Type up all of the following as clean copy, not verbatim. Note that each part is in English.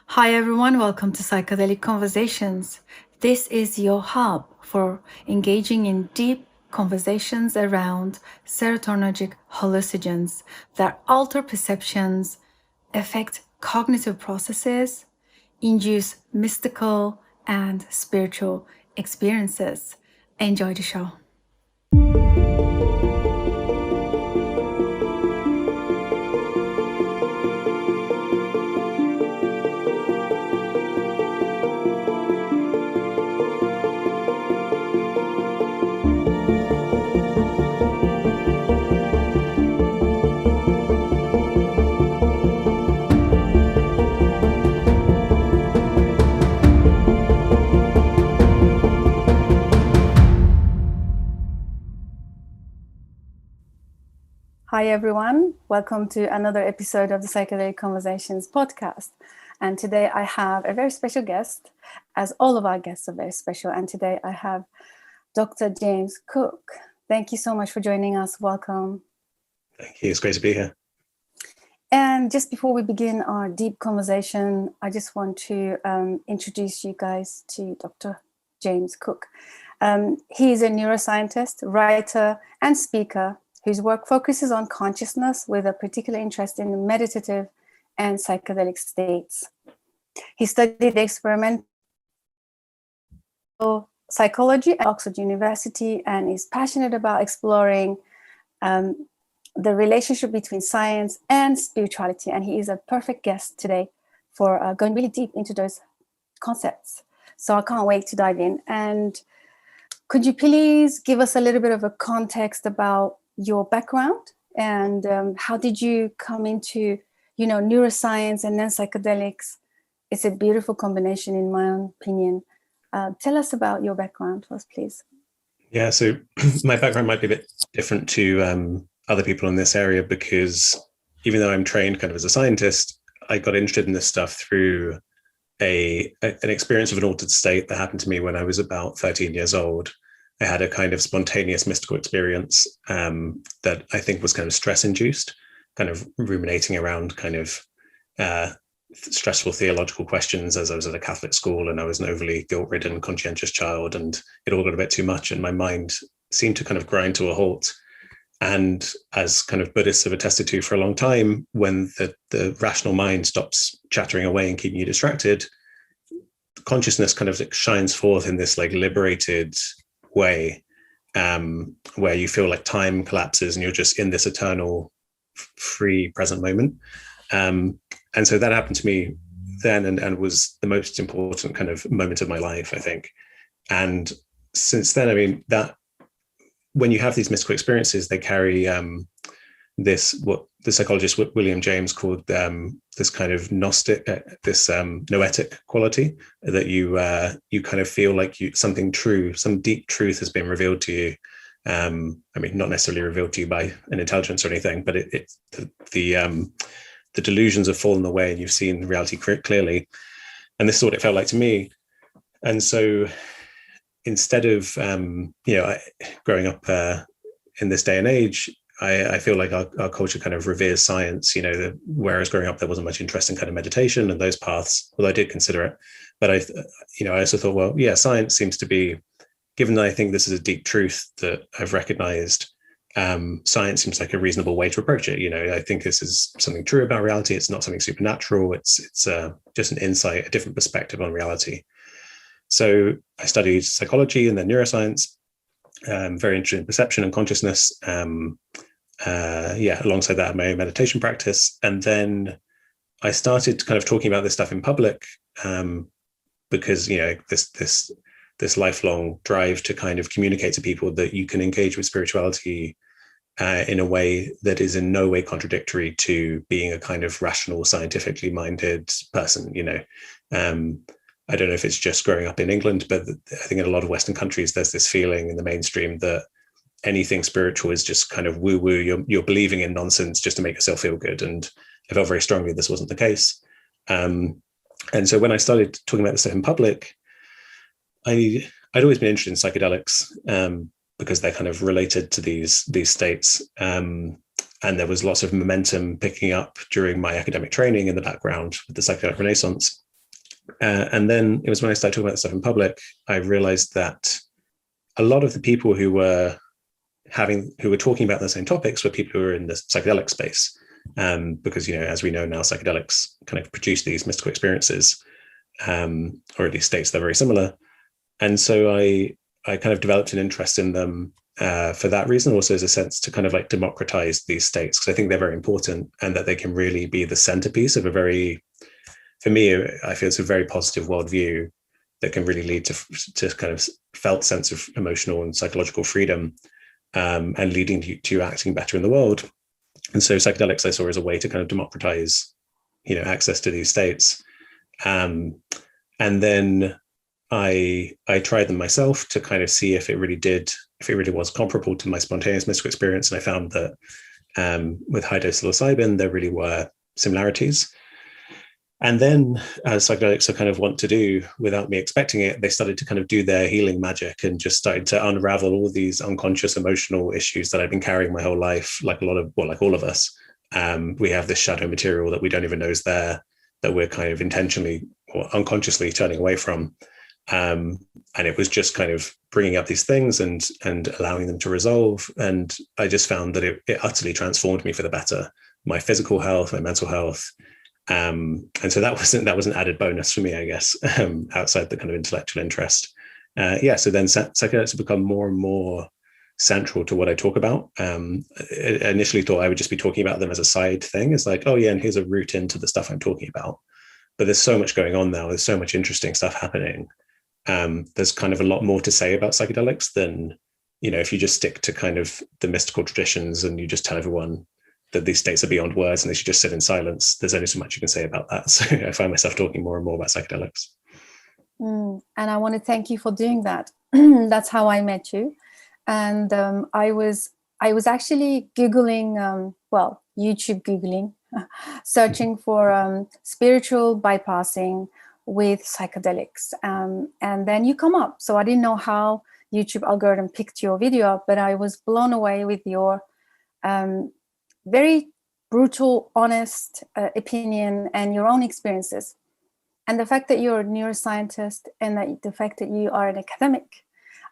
Hi everyone, welcome to Psychedelic Conversations. This is your hub for engaging in deep conversations around serotonergic hallucinogens that alter perceptions, affect cognitive processes, induce mystical and spiritual experiences. Enjoy the show. Hi everyone, welcome to another episode of the Psychedelic Conversations podcast. And today I have a very special guest, as all of our guests are very special. And today I have Dr. James Cooke. Thank you so much for joining us. Welcome. Thank you. It's great to be here. And just before we begin our deep conversation, I just want to introduce you guys to Dr. James Cooke. He is a neuroscientist, writer, and speaker whose work focuses on consciousness with a particular interest in meditative and psychedelic states. He studied experimental psychology at Oxford University and is passionate about exploring the relationship between science and spirituality. And he is a perfect guest today for going really deep into those concepts. So I can't wait to dive in. And could you please give us a little bit of a context about your background and how did you come into, neuroscience and then psychedelics? It's a beautiful combination, in my own opinion. Tell us about your background first, please. Yeah, so my background might be a bit different to other people in this area because even though I'm trained kind of as a scientist, I got interested in this stuff through an experience of an altered state that happened to me when I was about 13 years old. I had a kind of spontaneous mystical experience that I think was kind of stress-induced, kind of ruminating around kind of stressful theological questions as I was at a Catholic school and I was an overly guilt-ridden, conscientious child, and it all got a bit too much and my mind seemed to kind of grind to a halt. And as kind of Buddhists have attested to for a long time, when the rational mind stops chattering away and keeping you distracted, consciousness kind of shines forth in this like liberated way where you feel like time collapses and you're just in this eternal free present moment. And so that happened to me then and was the most important kind of moment of my life, I think. And since then, I mean, that when you have these mystical experiences, they carry this, what the psychologist William James called this kind of gnostic, this noetic quality that you kind of feel like something true, some deep truth has been revealed to you. I mean, not necessarily revealed to you by an intelligence or anything, but the delusions have fallen away and you've seen reality clearly. And this is what it felt like to me. And so instead of, growing up in this day and age, I feel like our culture kind of reveres science, whereas growing up, there wasn't much interest in kind of meditation and those paths, although I did consider it. But I also thought, well, yeah, science seems to be, given that I think this is a deep truth that I've recognized, science seems like a reasonable way to approach it. I think this is something true about reality. It's not something supernatural. It's just an insight, a different perspective on reality. So I studied psychology and then neuroscience. Very interested in perception and consciousness. Alongside that, my own meditation practice. And then I started kind of talking about this stuff in public because, this lifelong drive to kind of communicate to people that you can engage with spirituality in a way that is in no way contradictory to being a kind of rational, scientifically minded person, I don't know if it's just growing up in England, but I think in a lot of Western countries, there's this feeling in the mainstream that anything spiritual is just kind of woo-woo. You're believing in nonsense just to make yourself feel good. And I felt very strongly this wasn't the case. And so when I started talking about this stuff in public, I'd always been interested in psychedelics because they're kind of related to these states. And there was lots of momentum picking up during my academic training in the background with the psychedelic renaissance. And then it was when I started talking about this stuff in public, I realized that a lot of the people who were talking about the same topics were people who were in the psychedelic space. Because, as we know now, psychedelics kind of produce these mystical experiences, or at least states that are very similar. And so I kind of developed an interest in them for that reason, also as a sense to kind of like democratize these states, because I think they're very important and that they can really be the centerpiece of for me, I feel it's a very positive worldview that can really lead to kind of felt sense of emotional and psychological freedom, and leading to acting better in the world. And so psychedelics I saw as a way to kind of democratize, access to these states. And then I tried them myself to kind of see if it really was comparable to my spontaneous mystical experience. And I found that with high dose psilocybin, there really were similarities. And then, as psychedelics are kind of want to do without me expecting it, they started to kind of do their healing magic and just started to unravel all these unconscious emotional issues that I've been carrying my whole life, like all of us. We have this shadow material that we don't even know is there, that we're kind of intentionally or unconsciously turning away from. And it was just kind of bringing up these things and allowing them to resolve. And I just found that it utterly transformed me for the better, my physical health, my mental health. And so that was an added bonus for me, I guess, outside the kind of intellectual interest. So then psychedelics have become more and more central to what I talk about. I initially thought I would just be talking about them as a side thing. It's like, oh yeah, and here's a route into the stuff I'm talking about. But there's so much going on now. There's so much interesting stuff happening. There's kind of a lot more to say about psychedelics than, if you just stick to kind of the mystical traditions and you just tell everyone that these states are beyond words and they should just sit in silence. There's only so much you can say about that. So I find myself talking more and more about psychedelics. And I want to thank you for doing that. That's how I met you. And I was actually Googling, YouTube Googling, searching for spiritual bypassing with psychedelics. And then you come up. So I didn't know how YouTube algorithm picked your video up, but I was blown away with your very brutal, honest opinion and your own experiences. And the fact that you're a neuroscientist and that the fact that you are an academic,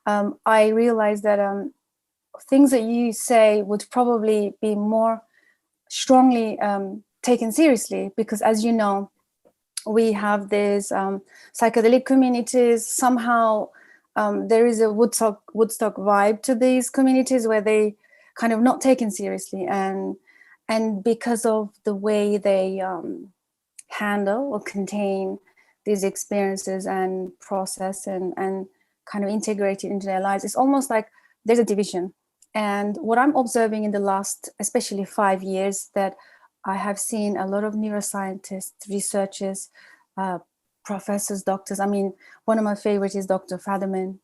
I realized that things that you say would probably be more strongly taken seriously, because as you know, we have these psychedelic communities. Somehow there is a Woodstock vibe to these communities where they kind of not taken seriously, and because of the way they handle or contain these experiences and process and kind of integrate it into their lives, it's almost like there's a division. And what I'm observing in the last, especially 5 years, that I have seen a lot of neuroscientists, researchers, professors, doctors. I mean, one of my favorites is Dr. Fadiman,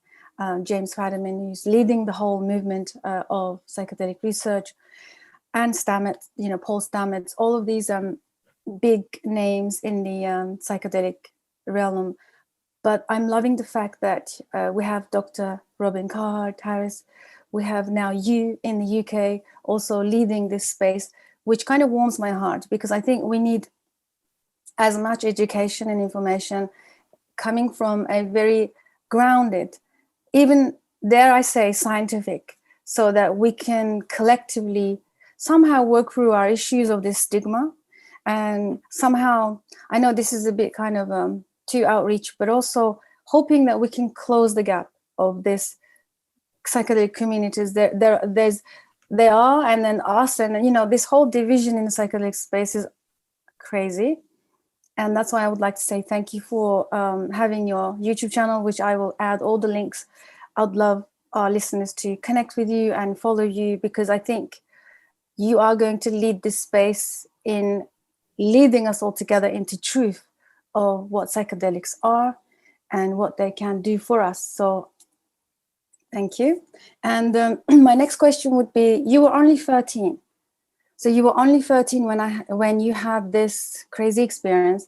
James Fadiman, who's leading the whole movement of psychedelic research, and Stamets, Paul Stamets, all of these big names in the psychedelic realm. But I'm loving the fact that we have Dr. Robin Carhart-Harris. We have now you in the UK also leading this space, which kind of warms my heart, because I think we need as much education and information coming from a very grounded, even dare I say scientific, so that we can collectively somehow work through our issues of this stigma. And somehow, I know this is a bit kind of too outreach, but also hoping that we can close the gap of this psychedelic communities. They are, and then us, and this whole division in the psychedelic space is crazy. And that's why I would like to say thank you for having your YouTube channel, which I will add all the links. I'd love our listeners to connect with you and follow you, because I think you are going to lead this space in leading us all together into truth of what psychedelics are and what they can do for us. So thank you. And my next question would be, you were only 13. So you were only 13 when you had this crazy experience.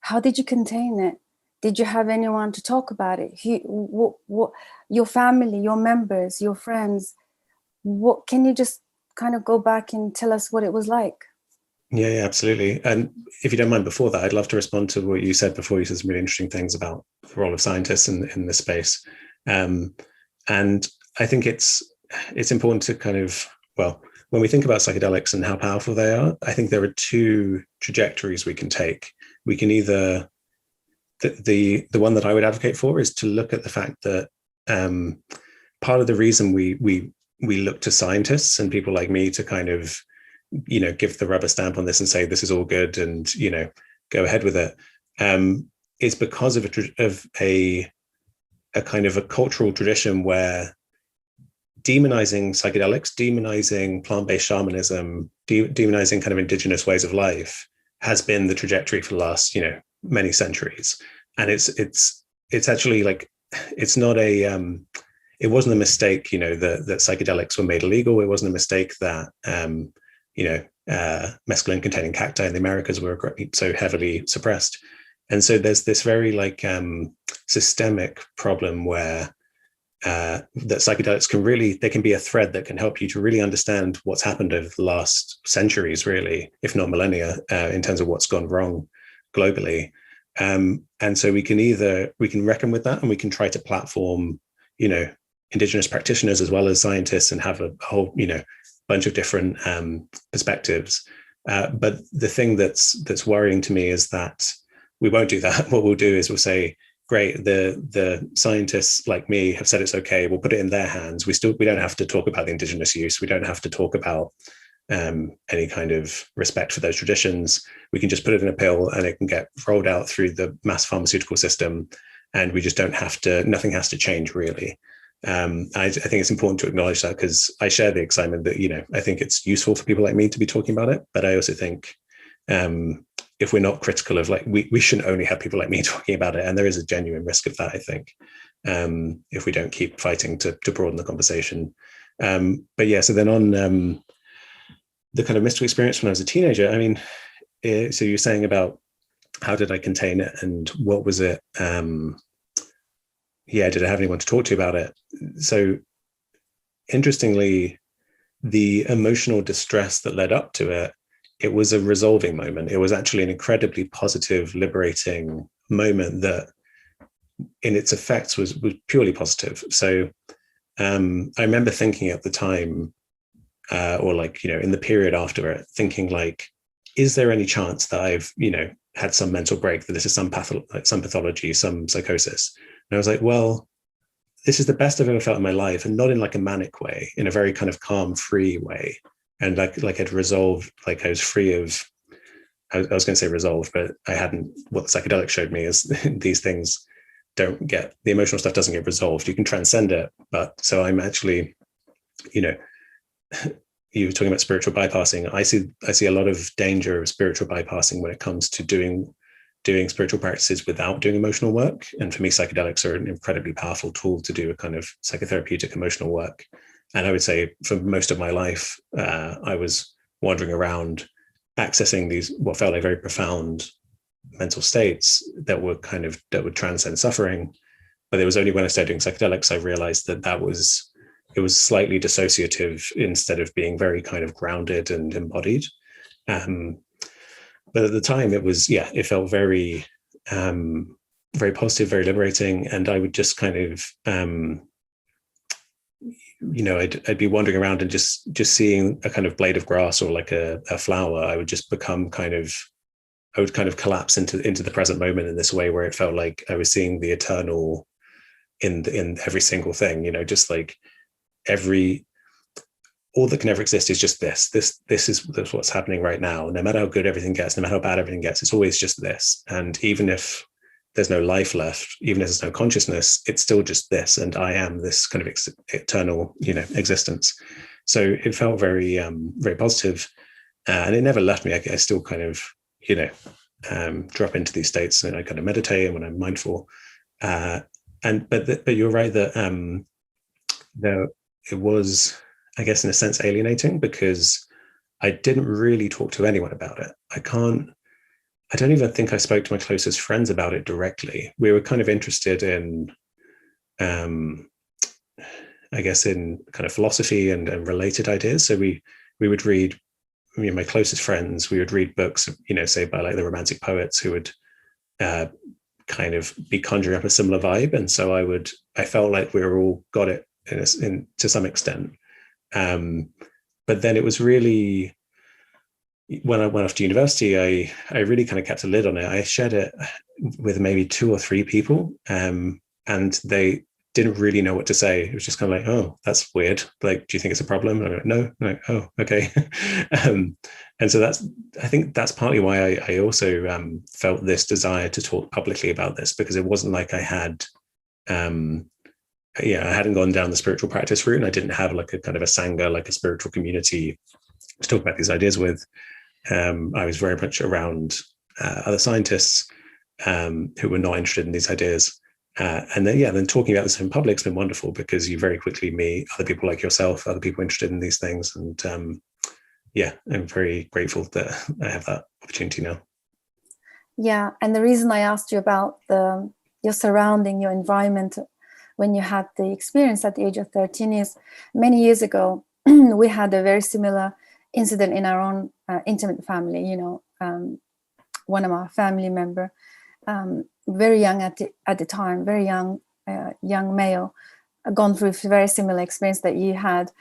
How did you contain it? Did you have anyone to talk about it? Your family, your members, your friends? Can you just kind of go back and tell us what it was like? Yeah, absolutely. And if you don't mind, before that, I'd love to respond to what you said before. You said some really interesting things about the role of scientists in this space. Um, and I think it's important to kind of, well, when we think about psychedelics and how powerful they are, I think there are two trajectories we can take. We can either the one that I would advocate for is to look at the fact that part of the reason we look to scientists and people like me to kind of, give the rubber stamp on this and say this is all good and go ahead with it, is because of a kind of a cultural tradition where demonizing psychedelics, demonizing plant-based shamanism, demonizing kind of indigenous ways of life has been the trajectory for the last many centuries. And it's actually like, it's not it wasn't a mistake that psychedelics were made illegal. It wasn't a mistake that mescaline containing cacti in the Americas were so heavily suppressed. And so there's this very systemic problem where that psychedelics can be a thread that can help you to really understand what's happened over the last centuries, really, if not millennia, in terms of what's gone wrong globally. And so we can reckon with that, and we can try to platform, indigenous practitioners as well as scientists, and have a whole, bunch of different perspectives. But the thing that's worrying to me is that we won't do that. What we'll do is we'll say, great, the scientists like me have said it's okay. We'll put it in their hands. We don't have to talk about the indigenous use. We don't have to talk about any kind of respect for those traditions. We can just put it in a pill and it can get rolled out through the mass pharmaceutical system. And we just don't have to, nothing has to change really. I think it's important to acknowledge that, because I share the excitement that, I think it's useful for people like me to be talking about it. But I also think if we're not critical of we shouldn't only have people like me talking about it. And there is a genuine risk of that, I think, if we don't keep fighting to broaden the conversation. But yeah, so then on the kind of mystical experience when I was a teenager, I mean, so you're saying about how did I contain it and what was it? Did I have anyone to talk to about it? So interestingly, the emotional distress that led up to it, it was a resolving moment. It was actually an incredibly positive, liberating moment that in its effects was purely positive. So I remember thinking at the time, or in the period after it, thinking is there any chance that I've, had some mental break, that this is some pathology, some psychosis? And I was like, well, this is the best I've ever felt in my life, and not in a manic way, in a very kind of calm, free way. And I'd resolved, I was free of, I was going to say resolved, but I hadn't. What the psychedelic showed me is these things don't get, the emotional stuff doesn't get resolved. You can transcend it. But so I'm actually, you were talking about spiritual bypassing. I see a lot of danger of spiritual bypassing when it comes to doing spiritual practices without doing emotional work. And for me, psychedelics are an incredibly powerful tool to do a kind of psychotherapeutic emotional work. And I would say for most of my life, I was wandering around accessing these, what felt like very profound mental states that would transcend suffering. But it was only when I started doing psychedelics, I realized that it was slightly dissociative instead of being very kind of grounded and embodied. But at the time it was, it felt very, very positive, very liberating. And I would just kind of, I'd be wandering around and just seeing a kind of blade of grass or a flower. I would just become I would kind of collapse into the present moment in this way, where it felt like I was seeing the eternal in every single thing, just all that can ever exist is just this is what's happening right now. No matter how good everything gets, no matter how bad everything gets, it's always just this. And even if there's no life left, even if there's no consciousness, it's still just this. And I am this kind of eternal, existence. So it felt very, very positive. And it never left me. I still kind of, drop into these states, and I kind of meditate and when I'm mindful. But you're right that it was, I guess, in a sense, alienating, because I didn't really talk to anyone about it. I don't even think I spoke to my closest friends about it directly. We were kind of interested in, I guess, in kind of philosophy and related ideas. So we would read my closest friends, we would read books, say by like the Romantic poets who would kind of be conjuring up a similar vibe. And so I felt like we were all got it to some extent. But then it was really, when I went off to university, I really kind of kept a lid on it. I shared it with maybe 2 or 3 people, and they didn't really know what to say. It was just kind of like, oh, that's weird. Like, do you think it's a problem? And I'm like, no. I'm like, oh, okay. And so I think that's partly why I also felt this desire to talk publicly about this, because it wasn't like I had, I hadn't gone down the spiritual practice route, and I didn't have like a kind of a sangha, like a spiritual community to talk about these ideas with. I was very much around other scientists who were not interested in these ideas. And then talking about this in public has been wonderful, because you very quickly meet other people like yourself, other people interested in these things. And I'm very grateful that I have that opportunity now. Yeah. And the reason I asked you about your surrounding, your environment, when you had the experience at the age of 13 is many years ago, we had a very similar incident in our own intimate family. One of our family member, very young at the time, very young male, gone through a very similar experience that you had,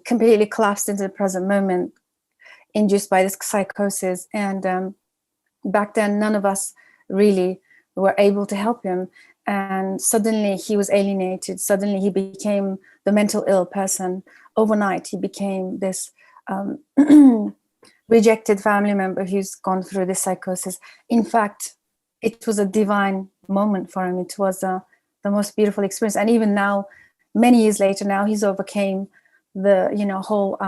completely collapsed into the present moment, induced by this psychosis. And back then, none of us really were able to help him. And suddenly he was alienated. Suddenly he became the mental ill person. Overnight, he became this rejected family member who's gone through this psychosis. In fact, it was a divine moment for him. It was the most beautiful experience. And even now, many years later, now he's overcame the whole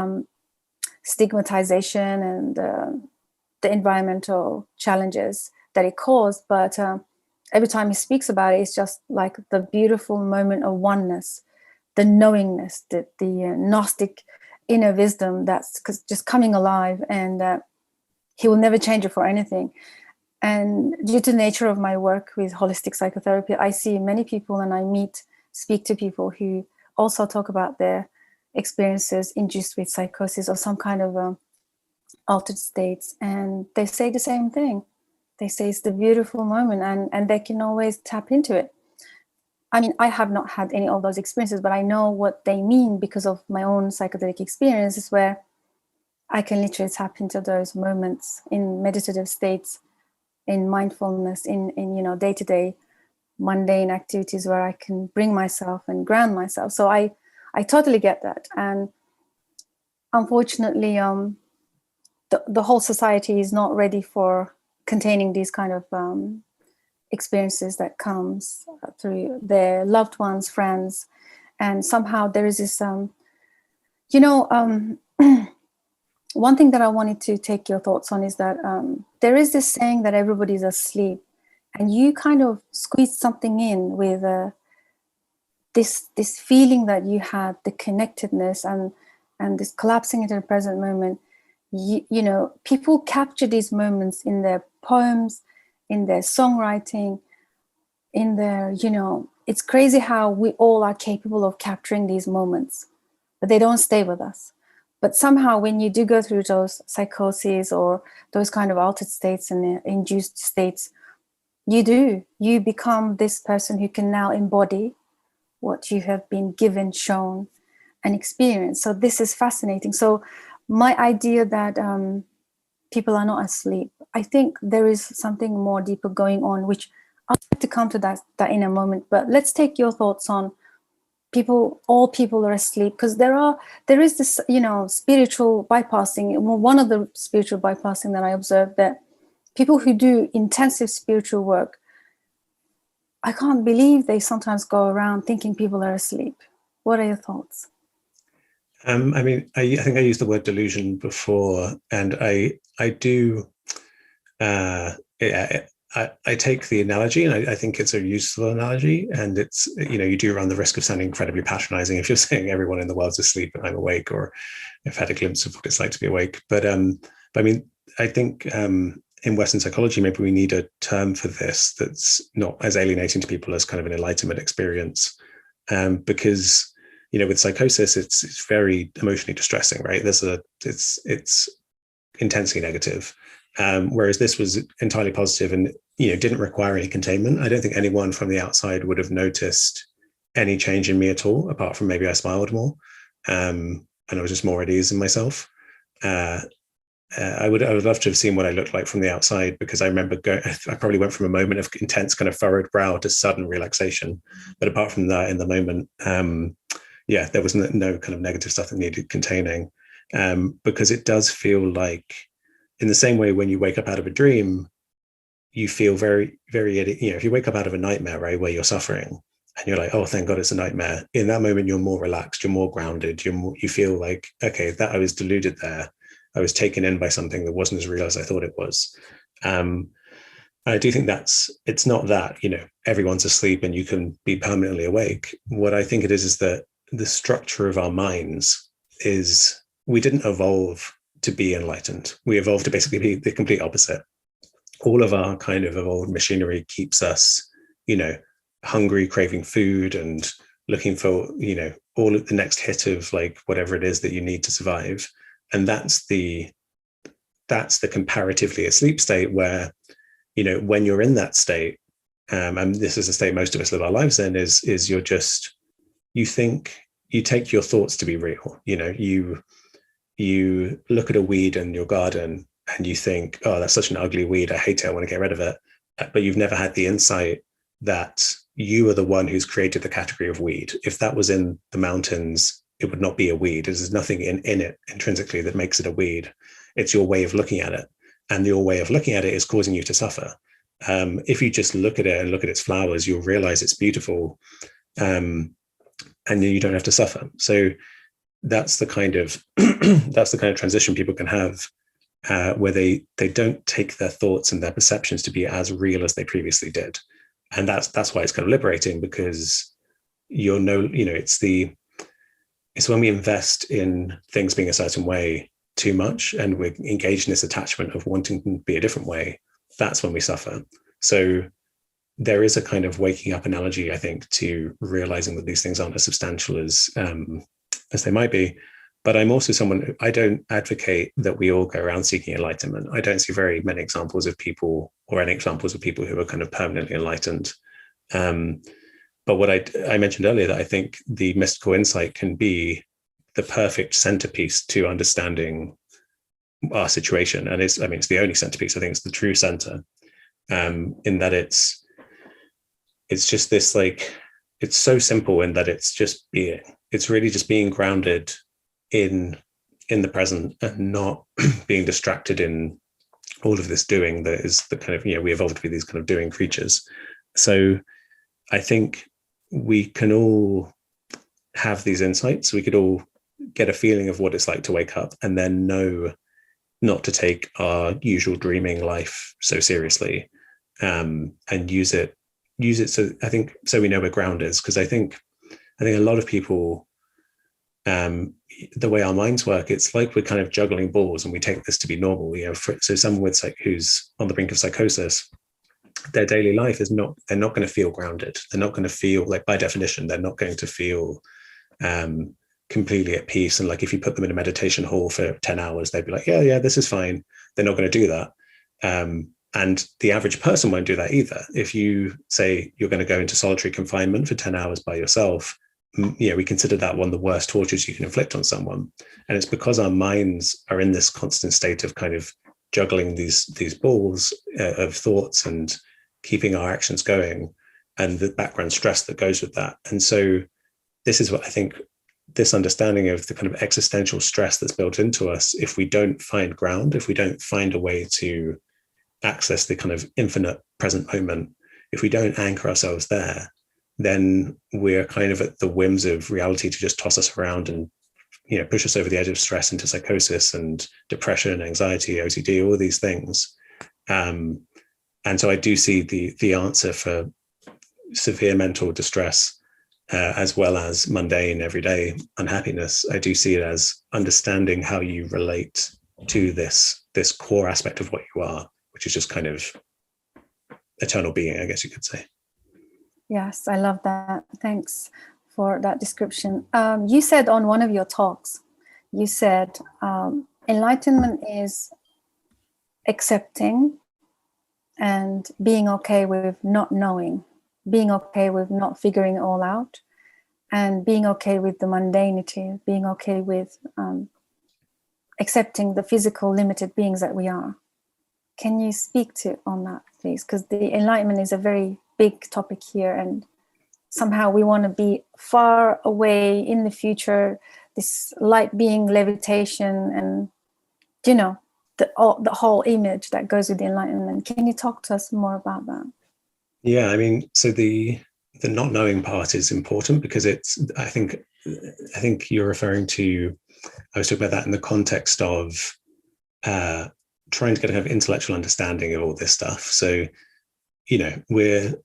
stigmatization and the environmental challenges that it caused. But every time he speaks about it, it's just like the beautiful moment of oneness, the knowingness, the Gnostic inner wisdom that's just coming alive, and he will never change it for anything. And due to the nature of my work with holistic psychotherapy, I see many people, and I speak to people who also talk about their experiences induced with psychosis or some kind of altered states, and they say the same thing. They say it's the beautiful moment, and they can always tap into it. I mean, I have not had any of those experiences, but I know what they mean because of my own psychedelic experiences, where I can literally tap into those moments in meditative states, in mindfulness, in day-to-day mundane activities where I can bring myself and ground myself. So I totally get that. And unfortunately, the whole society is not ready for containing these kind of experiences that comes through their loved ones, friends. And somehow there is this, one thing that I wanted to take your thoughts on is that there is this saying that everybody's asleep, and you kind of squeezed something in with this feeling that you had, the connectedness and this collapsing into the present moment. People capture these moments in their poems, in their songwriting, in their, it's crazy how we all are capable of capturing these moments, but they don't stay with us. But somehow when you do go through those psychoses or those kind of altered states and induced states, you become this person who can now embody what you have been given, shown, and experienced. So this is fascinating. So my idea that people are not asleep, I think there is something more deeper going on, which I'll have to come to that in a moment. But let's take your thoughts on all people are asleep, because there is this, spiritual bypassing. One of the spiritual bypassing that I observed, that people who do intensive spiritual work, I can't believe they sometimes go around thinking people are asleep. What are your thoughts? I think I used the word delusion before, and I do. I take the analogy, and I think it's a useful analogy. And it's, you do run the risk of sounding incredibly patronizing if you're saying everyone in the world's asleep and I'm awake, or I've had a glimpse of what it's like to be awake. But I think in Western psychology, maybe we need a term for this that's not as alienating to people as kind of an enlightenment experience, because with psychosis, it's very emotionally distressing, right? It's intensely negative. Whereas this was entirely positive and, didn't require any containment. I don't think anyone from the outside would have noticed any change in me at all, apart from maybe I smiled more, and I was just more at ease in myself. I would love to have seen what I looked like from the outside, because I remember I probably went from a moment of intense kind of furrowed brow to sudden relaxation. But apart from that, in the moment, there was no kind of negative stuff that needed containing, because it does feel like, in the same way when you wake up out of a dream, you feel very, very, if you wake up out of a nightmare, right, where you're suffering and you're like, oh, thank God it's a nightmare. In that moment, you're more relaxed, you're more grounded, you feel like, okay, that I was deluded there. I was taken in by something that wasn't as real as I thought it was. I do think it's not that, everyone's asleep and you can be permanently awake. What I think it is that the structure of our minds is, we didn't evolve to be enlightened. We evolved to basically be the complete opposite. All of our kind of evolved machinery keeps us, hungry, craving food and looking for, all of the next hit of like whatever it is that you need to survive. And that's the comparatively asleep state where, when you're in that state, and this is a state most of us live our lives in, is you take your thoughts to be real. You look at a weed in your garden and you think, oh, that's such an ugly weed, I hate it, I want to get rid of it. But you've never had the insight that you are the one who's created the category of weed. If that was in the mountains, it would not be a weed. There's nothing in it intrinsically that makes it a weed. It's your way of looking at it. And your way of looking at it is causing you to suffer. If you just look at it and look at its flowers, you'll realize it's beautiful. And then you don't have to suffer. So that's the kind of transition people can have, where they don't take their thoughts and their perceptions to be as real as they previously did. And that's why it's kind of liberating, because it's when we invest in things being a certain way too much and we're engaged in this attachment of wanting to be a different way, that's when we suffer. So there is a kind of waking up analogy, I think, to realizing that these things aren't as substantial as they might be. But I'm also someone, I don't advocate that we all go around seeking enlightenment. I don't see very many examples of people, or any examples of people who are kind of permanently enlightened. But what I mentioned earlier, that I think the mystical insight can be the perfect centerpiece to understanding our situation. And it's the only centerpiece. I think it's the true center, in that it's just this, like, it's so simple in that it's just being. It's really just being grounded in the present and not being distracted in all of this doing that is the kind of, we evolved to be these kind of doing creatures. So I think we can all have these insights. We could all get a feeling of what it's like to wake up, and then know not to take our usual dreaming life so seriously, and use it so we know where ground is. Because I think a lot of people, the way our minds work, it's like we're kind of juggling balls and we take this to be normal. So someone who's on the brink of psychosis, their daily life they're not going to feel grounded. They're not going to feel, like, by definition, they're not going to feel completely at peace. And like, if you put them in a meditation hall for 10 hours, they'd be like, yeah, this is fine. They're not going to do that. And the average person won't do that either. If you say you're going to go into solitary confinement for 10 hours by yourself, we consider that one of the worst tortures you can inflict on someone. And it's because our minds are in this constant state of kind of juggling these balls of thoughts and keeping our actions going, and the background stress that goes with that. And so this is what I think, this understanding of the kind of existential stress that's built into us, if we don't find ground, if we don't find a way to access the kind of infinite present moment, if we don't anchor ourselves there, then we're kind of at the whims of reality to just toss us around and, push us over the edge of stress into psychosis and depression, anxiety, OCD, all these things. And so I do see the answer for severe mental distress, as well as mundane everyday unhappiness. I do see it as understanding how you relate to this core aspect of what you are, which is just kind of eternal being, I guess you could say. Yes, I love that. Thanks for that description. You said on one of your talks, you said enlightenment is accepting and being okay with not knowing, being okay with not figuring it all out, and being okay with the mundanity, being okay with accepting the physical limited beings that we are. Can you speak to on that, please? Because the enlightenment is a very big topic here, and somehow we want to be far away in the future, this light being, levitation, and the whole image that goes with the enlightenment. Can you talk to us more about that? Yeah, I mean, so the not knowing part is important because it's, I think you're referring to, I was talking about that in the context of trying to get a kind of intellectual understanding of all this stuff. So, we're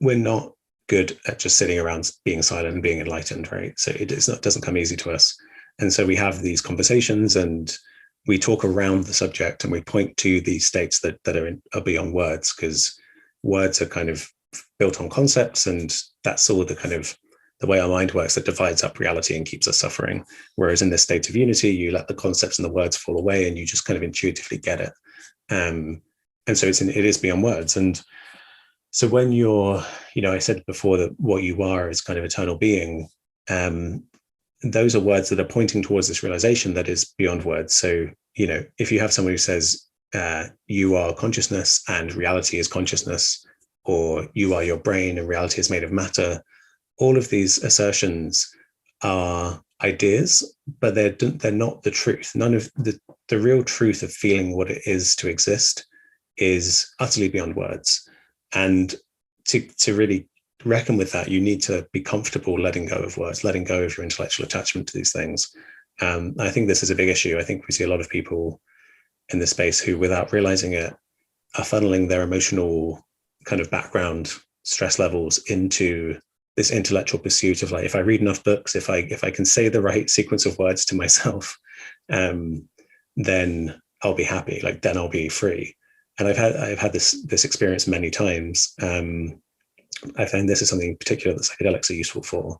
not good at just sitting around being silent and being enlightened, right? So it doesn't come easy to us. And so we have these conversations and we talk around the subject and we point to these states that are beyond words, because words are kind of built on concepts, and that's all the kind of the way our mind works, that divides up reality and keeps us suffering. Whereas in this state of unity, you let the concepts and the words fall away and you just kind of intuitively get it. And so it is beyond words. And so when you're, I said before that what you are is kind of eternal being. Those are words that are pointing towards this realization that is beyond words. So, if you have someone who says you are consciousness and reality is consciousness, or you are your brain and reality is made of matter, all of these assertions are ideas, but they're not the truth. None of the real truth of feeling what it is to exist is utterly beyond words. And to really reckon with that, you need to be comfortable letting go of words, letting go of your intellectual attachment to these things. I think this is a big issue. I think we see a lot of people in this space who, without realizing it, are funneling their emotional kind of background stress levels into this intellectual pursuit of, like, if I read enough books, if I can say the right sequence of words to myself, then I'll be happy. Like, then I'll be free. And I've had this experience many times. I find this is something in particular that psychedelics are useful for,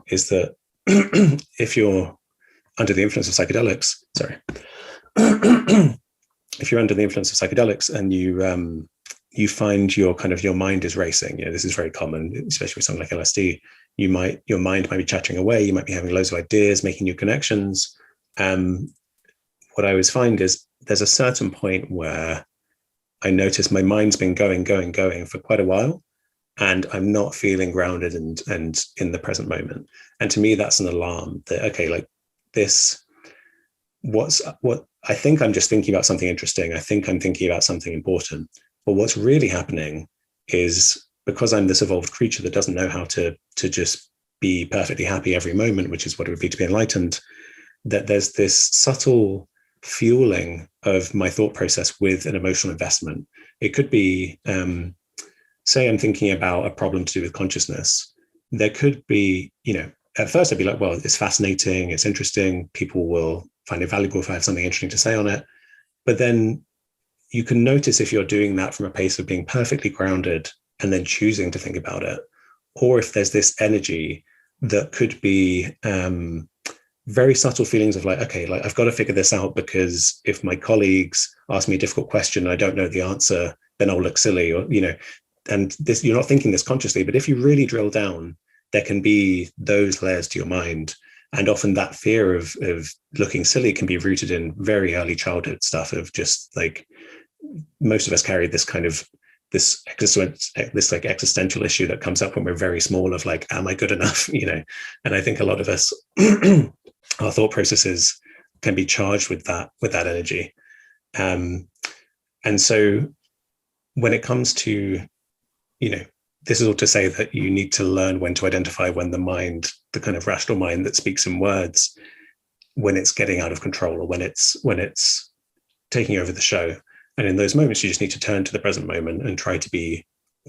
is that if you're under the influence of psychedelics, if you're under the influence of psychedelics and you find your mind is racing, this is very common, especially with something like LSD, your mind might be chattering away, you might be having loads of ideas, making new connections. What I always find is there's a certain point where I notice my mind's been going for quite a while, and I'm not feeling grounded and in the present moment. And to me, that's an alarm that, okay, like this, what I think I'm just thinking about something interesting. I think I'm thinking about something important. But what's really happening is, because I'm this evolved creature that doesn't know how to just be perfectly happy every moment, which is what it would be to be enlightened, that there's this subtle fueling of my thought process with an emotional investment. It could be, say I'm thinking about a problem to do with consciousness. There could be, at first I'd be like, well, it's fascinating, it's interesting, people will find it valuable if I have something interesting to say on it. But then you can notice if you're doing that from a place of being perfectly grounded and then choosing to think about it, or if there's this energy that could be very subtle feelings of, like, okay, like I've got to figure this out, because if my colleagues ask me a difficult question and I don't know the answer, then I'll look silly, or, and this, you're not thinking this consciously, but if you really drill down, there can be those layers to your mind. And often that fear of looking silly can be rooted in very early childhood stuff of just, like, most of us carry this kind of this like existential issue that comes up when we're very small of, like, am I good enough? And I think a lot of us, our thought processes can be charged with that energy. And so when it comes to, this is all to say that you need to learn when to identify when the mind, the kind of rational mind that speaks in words, when it's getting out of control, or when it's taking over the show. And in those moments, you just need to turn to the present moment and try to be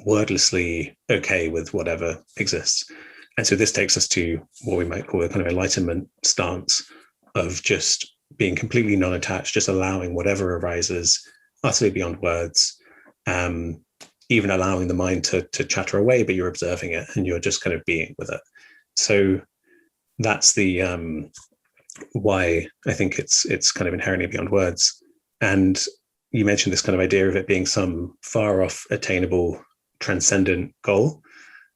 wordlessly okay with whatever exists. And so this takes us to what we might call a kind of enlightenment stance of just being completely non-attached, just allowing whatever arises, utterly beyond words, even allowing the mind to chatter away, but you're observing it and you're just kind of being with it. So that's the why I think it's kind of inherently beyond words. And you mentioned this kind of idea of it being some far off attainable transcendent goal.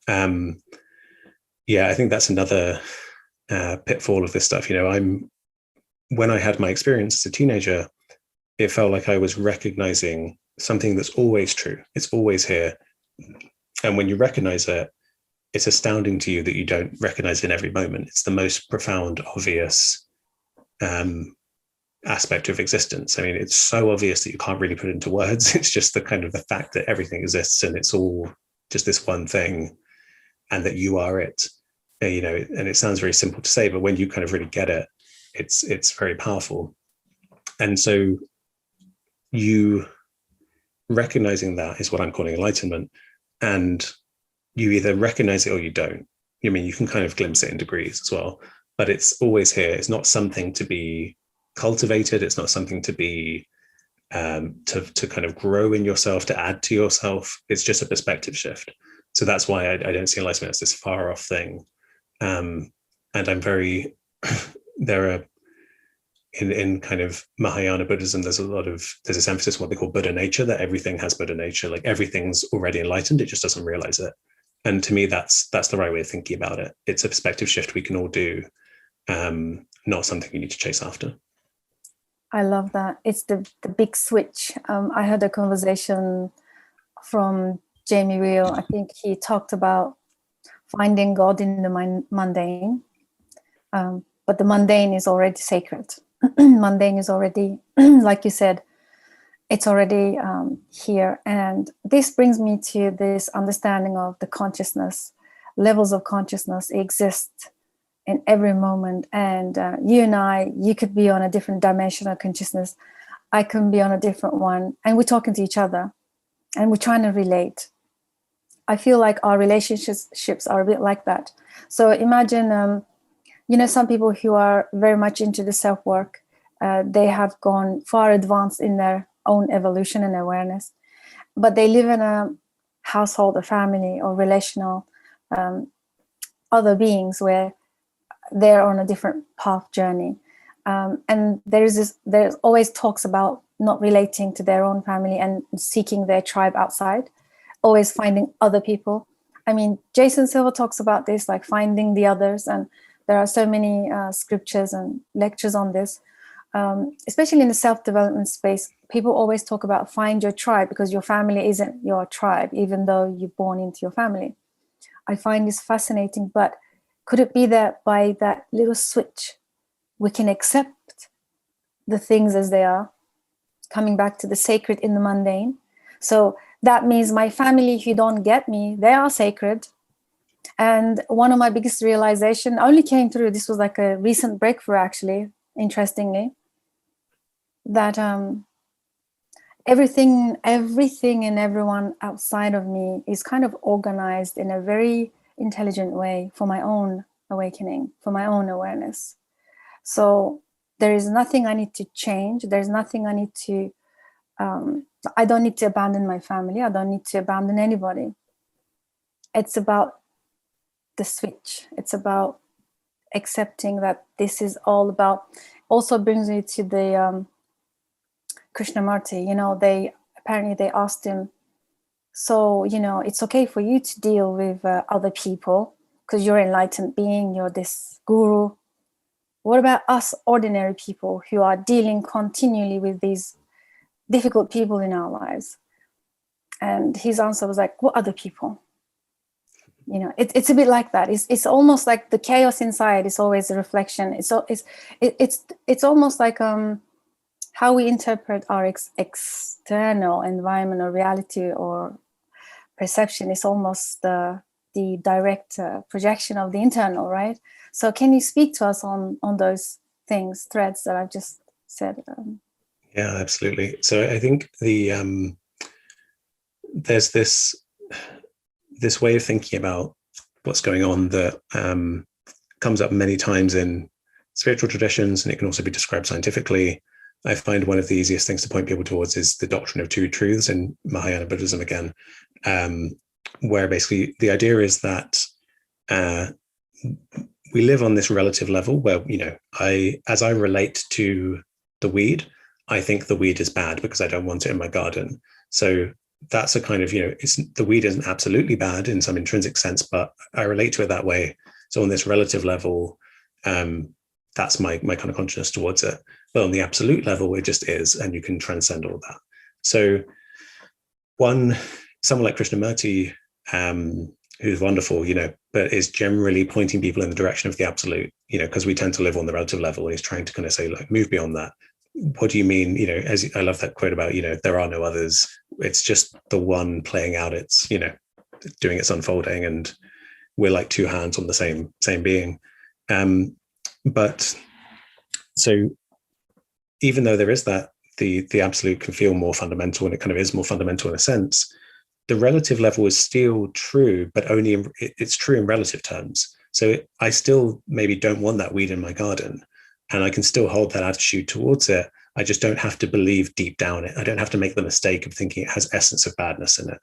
Yeah, I think that's another pitfall of this stuff. When I had my experience as a teenager, it felt like I was recognizing something that's always true. It's always here. And when you recognize it, it's astounding to you that you don't recognize it in every moment. It's the most profound, obvious aspect of existence. I mean, it's so obvious that you can't really put it into words. It's just the fact that everything exists and it's all just this one thing, and that you are it. And it sounds very simple to say, but when you kind of really get it, it's very powerful. And so you recognizing that is what I'm calling enlightenment. And you either recognize it or you don't. I mean, you can kind of glimpse it in degrees as well, but it's always here. It's not something to be cultivated. It's not something to be to kind of grow in yourself, to add to yourself. It's just a perspective shift. So that's why I don't see enlightenment as this far off thing. And I'm very there are in kind of Mahayana Buddhism, there's this emphasis on what they call Buddha nature, that everything has Buddha nature, like everything's already enlightened, it just doesn't realize it. And to me, that's the right way of thinking about it. It's a perspective shift we can all do, not something we need to chase after. I love that. It's the big switch. I heard a conversation from Jamie Wheel. I think he talked about finding God in the mundane, but the mundane is already sacred. Mundane is already, like you said, it's already here. And this brings me to this understanding of the consciousness. Levels of consciousness exist in every moment. And you and I, you could be on a different dimension of consciousness. I can be on a different one. And we're talking to each other and we're trying to relate. I feel like our relationships are a bit like that. So imagine, some people who are very much into the self-work, they have gone far advanced in their own evolution and awareness, but they live in a household, a family, or relational other beings where they're on a different path journey. And there's always talks about not relating to their own family and seeking their tribe outside, always finding other people. I mean, Jason Silva talks about this, like finding the others, and there are so many scriptures and lectures on this, especially in the self-development space. People always talk about find your tribe, because your family isn't your tribe, even though you're born into your family. I find this fascinating, but could it be that by that little switch, we can accept the things as they are, coming back to the sacred in the mundane? So that means my family who don't get me, they are sacred. And one of my biggest realization only came through, this was like a recent breakthrough actually, interestingly, that everything and everyone outside of me is kind of organized in a very intelligent way for my own awakening, for my own awareness. So there is nothing I need to change. There's nothing I need to, I don't need to abandon my family. I don't need to abandon anybody. It's about the switch. It's about accepting that this is all about, also brings me to the Krishnamurti, they asked him, so, it's okay for you to deal with other people because you're an enlightened being, you're this guru. What about us ordinary people who are dealing continually with these difficult people in our lives? And his answer was like, what other people? It's a bit like that. It's almost like the chaos inside is always a reflection. It's almost like how we interpret our external environment or reality or perception is almost the direct projection of the internal, right? So can you speak to us on those threads that I've just said? Yeah, absolutely. So I think there's this way of thinking about what's going on that comes up many times in spiritual traditions, and it can also be described scientifically. I find one of the easiest things to point people towards is the doctrine of two truths in Mahayana Buddhism again, where basically the idea is that we live on this relative level where, as I relate to the weed, I think the weed is bad because I don't want it in my garden. So that's a kind of, the weed isn't absolutely bad in some intrinsic sense, but I relate to it that way. So on this relative level, that's my kind of consciousness towards it. But on the absolute level, it just is, and you can transcend all that. So someone like Krishnamurti, who's wonderful, but is generally pointing people in the direction of the absolute, because we tend to live on the relative level. He's trying to kind of say, like, move beyond that. What do you mean? As I love that quote about, there are no others. It's just the one playing out its, doing its unfolding, and we're like two hands on the same being. But so even though there is that, the absolute can feel more fundamental, and it kind of is more fundamental in a sense, the relative level is still true, but only it's true in relative terms. So I still maybe don't want that weed in my garden, and I can still hold that attitude towards it. I just don't have to believe deep down it. I don't have to make the mistake of thinking it has essence of badness in it.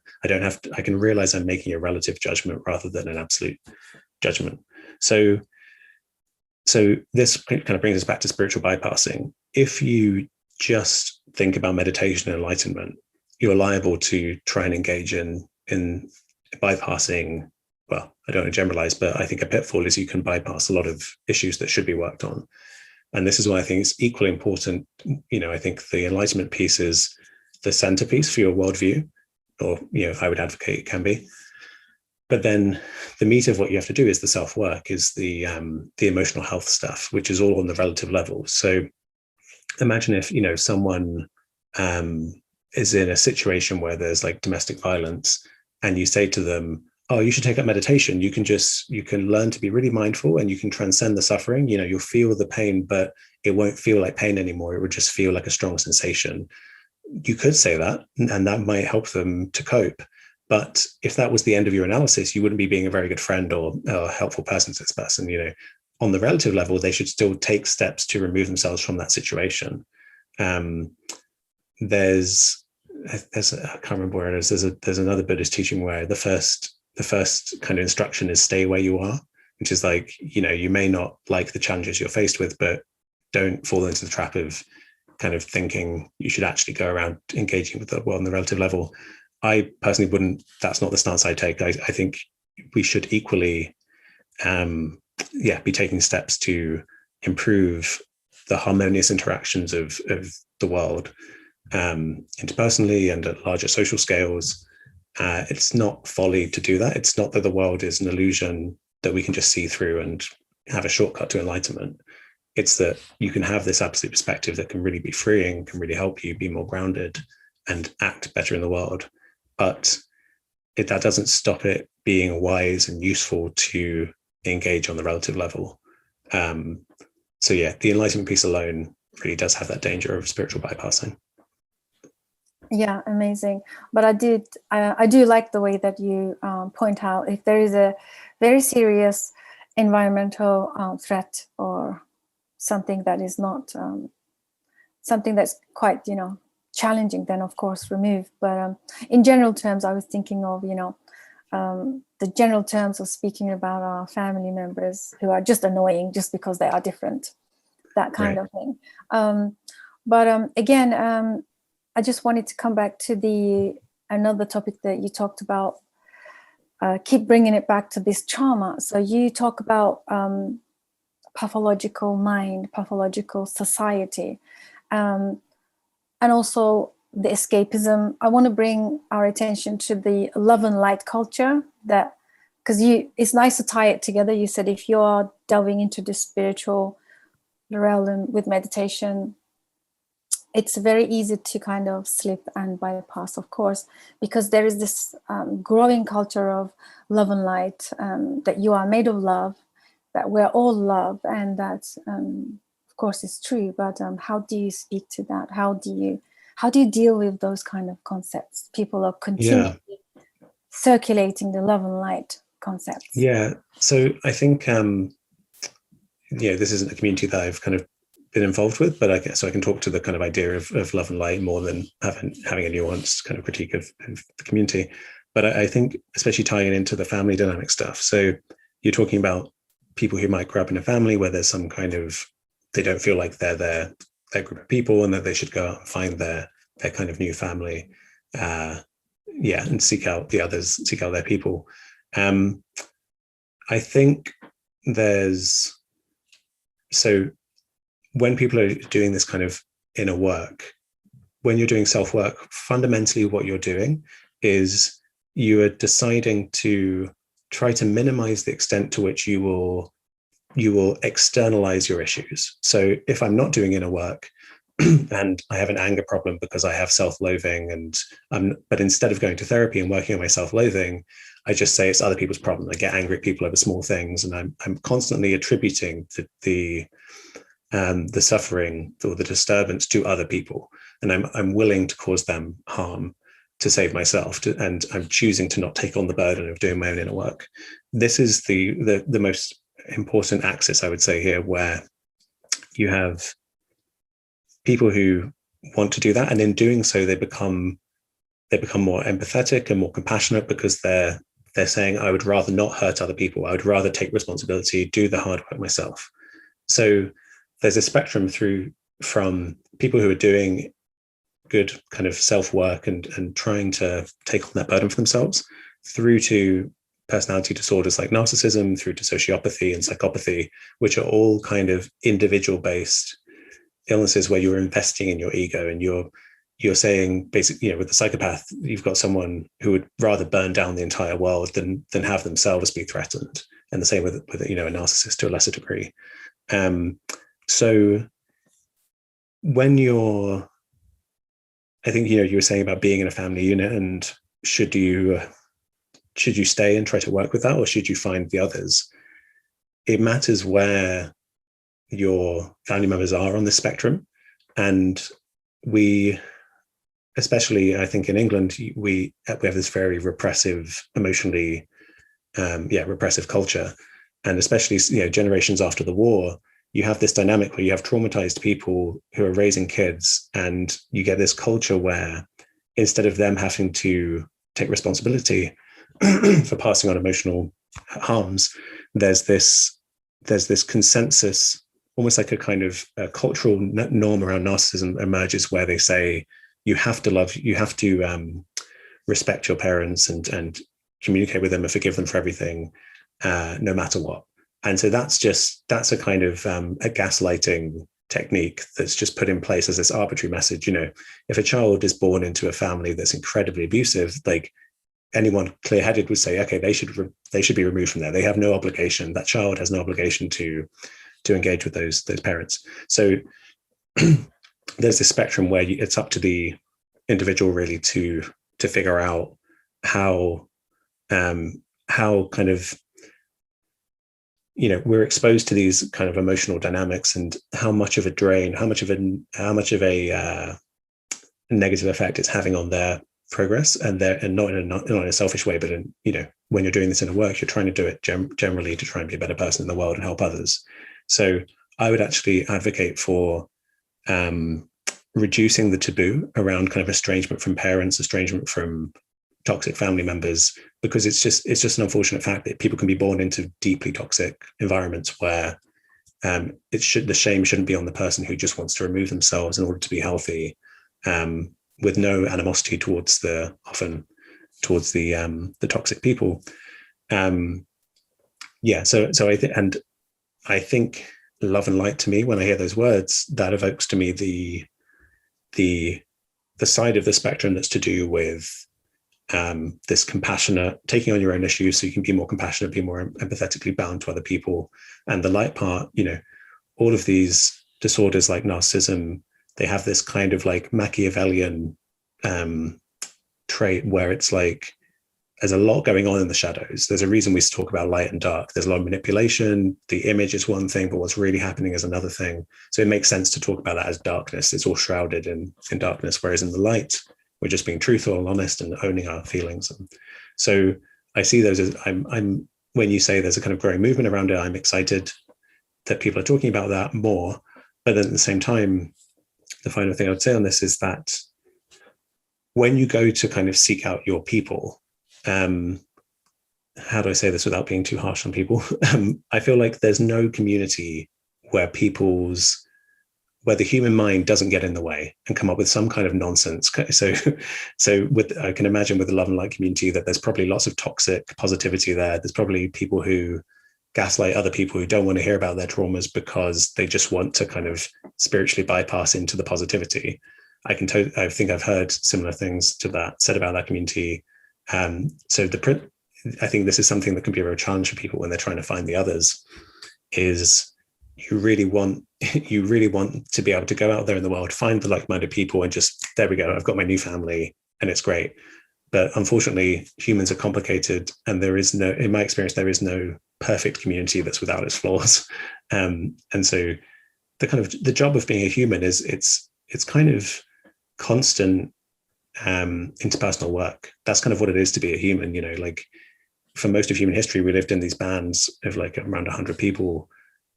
I can realize I'm making a relative judgment rather than an absolute judgment. So this kind of brings us back to spiritual bypassing. If you just think about meditation and enlightenment, you're liable to try and engage in bypassing. Well, I don't want to generalize, but I think a pitfall is you can bypass a lot of issues that should be worked on. And this is why I think it's equally important. I think the enlightenment piece is the centerpiece for your worldview, or, I would advocate it can be. But then the meat of what you have to do is the self-work, is the emotional health stuff, which is all on the relative level. So imagine if, someone is in a situation where there's like domestic violence, and you say to them, oh, you should take up meditation. You can learn to be really mindful, and you can transcend the suffering. You'll feel the pain, but it won't feel like pain anymore. It would just feel like a strong sensation. You could say that, and that might help them to cope. But if that was the end of your analysis, you wouldn't be being a very good friend or a helpful person to this person. On the relative level, they should still take steps to remove themselves from that situation. There's I can't remember where it is. There's another Buddhist teaching where the first kind of instruction is stay where you are, which is like, you may not like the challenges you're faced with, but don't fall into the trap of kind of thinking you should actually go around engaging with the world on the relative level. I personally wouldn't. That's not the stance I take. I think we should equally, be taking steps to improve the harmonious interactions of the world, interpersonally and at larger social scales. It's not folly to do that. It's not that the world is an illusion that we can just see through and have a shortcut to enlightenment. It's that you can have this absolute perspective that can really be freeing, can really help you be more grounded and act better in the world. But that doesn't stop it being wise and useful to engage on the relative level. The enlightenment piece alone really does have that danger of spiritual bypassing. Yeah, amazing. But I do like the way that you point out if there is a very serious environmental threat or something that is not something that's quite challenging, then of course remove. But in general terms, I was thinking of the general terms of speaking about our family members who are just annoying just because they are different, that kind of thing. Again, I just wanted to come back to another topic that you talked about. Keep bringing it back to this trauma. So you talk about pathological mind, pathological society, and also the escapism. I want to bring our attention to the love and light culture, that because it's nice to tie it together. You said if you're delving into the spiritual realm with meditation, it's very easy to kind of slip and bypass, of course, because there is this growing culture of love and light, that you are made of love, that we're all love, and that, of course, is true. But how do you speak to that? How do you deal with those kind of concepts? People are continually circulating the love and light concepts. Yeah. So I think, this isn't a community that I've kind of been involved with, but I can talk to the kind of idea of love and light more than having a nuanced kind of critique of the community. But I think especially tying it into the family dynamic stuff. So you're talking about people who might grow up in a family where there's some kind of, they don't feel like they're there group of people, and that they should go out and find their kind of new family, and seek out the others, seek out their people. I think when people are doing this kind of inner work, when you're doing self-work, fundamentally what you're doing is you are deciding to try to minimize the extent to which you will externalize your issues. So if I'm not doing inner work and I have an anger problem because I have self-loathing, but instead of going to therapy and working on my self-loathing, I just say it's other people's problem. I get angry at people over small things, and I'm constantly attributing the suffering or the disturbance to other people, and I'm willing to cause them harm to save myself, and I'm choosing to not take on the burden of doing my own inner work. This is the most important axis, I would say, here, where you have people who want to do that, and in doing so, they become more empathetic and more compassionate, because they're saying, I would rather not hurt other people. I would rather take responsibility, do the hard work myself. So there's a spectrum from people who are doing good kind of self-work and trying to take on that burden for themselves, through to personality disorders like narcissism, through to sociopathy and psychopathy, which are all kind of individual-based illnesses where you're investing in your ego, and you're saying, basically, with the psychopath, you've got someone who would rather burn down the entire world than have themselves be threatened, and the same with a narcissist to a lesser degree. So when I think you were saying about being in a family unit, and should you stay and try to work with that, or should you find the others? It matters where your family members are on the spectrum, and we, especially I think in England, we have this very repressive, emotionally repressive culture, and especially generations after the war, you have this dynamic where you have traumatized people who are raising kids, and you get this culture where instead of them having to take responsibility for passing on emotional harms, there's this consensus, almost like a kind of a cultural norm around narcissism emerges, where they say you have to respect your parents and communicate with them and forgive them for everything, no matter what. And so that's a kind of a gaslighting technique that's just put in place as this arbitrary message. If a child is born into a family that's incredibly abusive, like, anyone clear-headed would say, okay, they should be removed from there. They have no obligation. That child has no obligation to engage with those parents. So there's this spectrum where it's up to the individual really to figure out how kind of we're exposed to these kind of emotional dynamics, and how much of a drain, how much of a negative effect it's having on their progress, and not in a selfish way, but in when you're doing this inner work, you're trying to do it generally to try and be a better person in the world and help others. So I would actually advocate for reducing the taboo around kind of estrangement from parents, estrangement from toxic family members, because it's just an unfortunate fact that people can be born into deeply toxic environments where the shame shouldn't be on the person who just wants to remove themselves in order to be healthy, with no animosity towards the toxic people. I think love and light, to me, when I hear those words, that evokes to me the side of the spectrum that's to do with this compassionate, taking on your own issues so you can be more compassionate, be more empathetically bound to other people. And the light part, all of these disorders like narcissism, they have this kind of like Machiavellian trait where it's like, there's a lot going on in the shadows. There's a reason we talk about light and dark. There's a lot of manipulation. The image is one thing, but what's really happening is another thing. So it makes sense to talk about that as darkness. It's all shrouded in darkness, whereas in the light, we're just being truthful and honest and owning our feelings. And so I see those as, I'm when you say there's a kind of growing movement around it, I'm excited that people are talking about that more. But then at the same time, the final thing I would say on this is that when you go to kind of seek out your people, how do I say this without being too harsh on people? I feel like there's no community where people's where the human mind doesn't get in the way and come up with some kind of nonsense. So I can imagine with the love and light community that there's probably lots of toxic positivity there. There's probably people who gaslight other people who don't want to hear about their traumas because they just want to kind of spiritually bypass into the positivity. I think I've heard similar things to that said about that community. So I think this is something that can be a real challenge for people when they're trying to find the others, is you really want to be able to go out there in the world, find the like-minded people, and just, there we go, I've got my new family and it's great. But unfortunately, humans are complicated, and in my experience, there is no perfect community that's without its flaws. And so the job of being a human is it's kind of constant interpersonal work. That's kind of what it is to be a human. Like for most of human history, we lived in these bands of like around 100 people.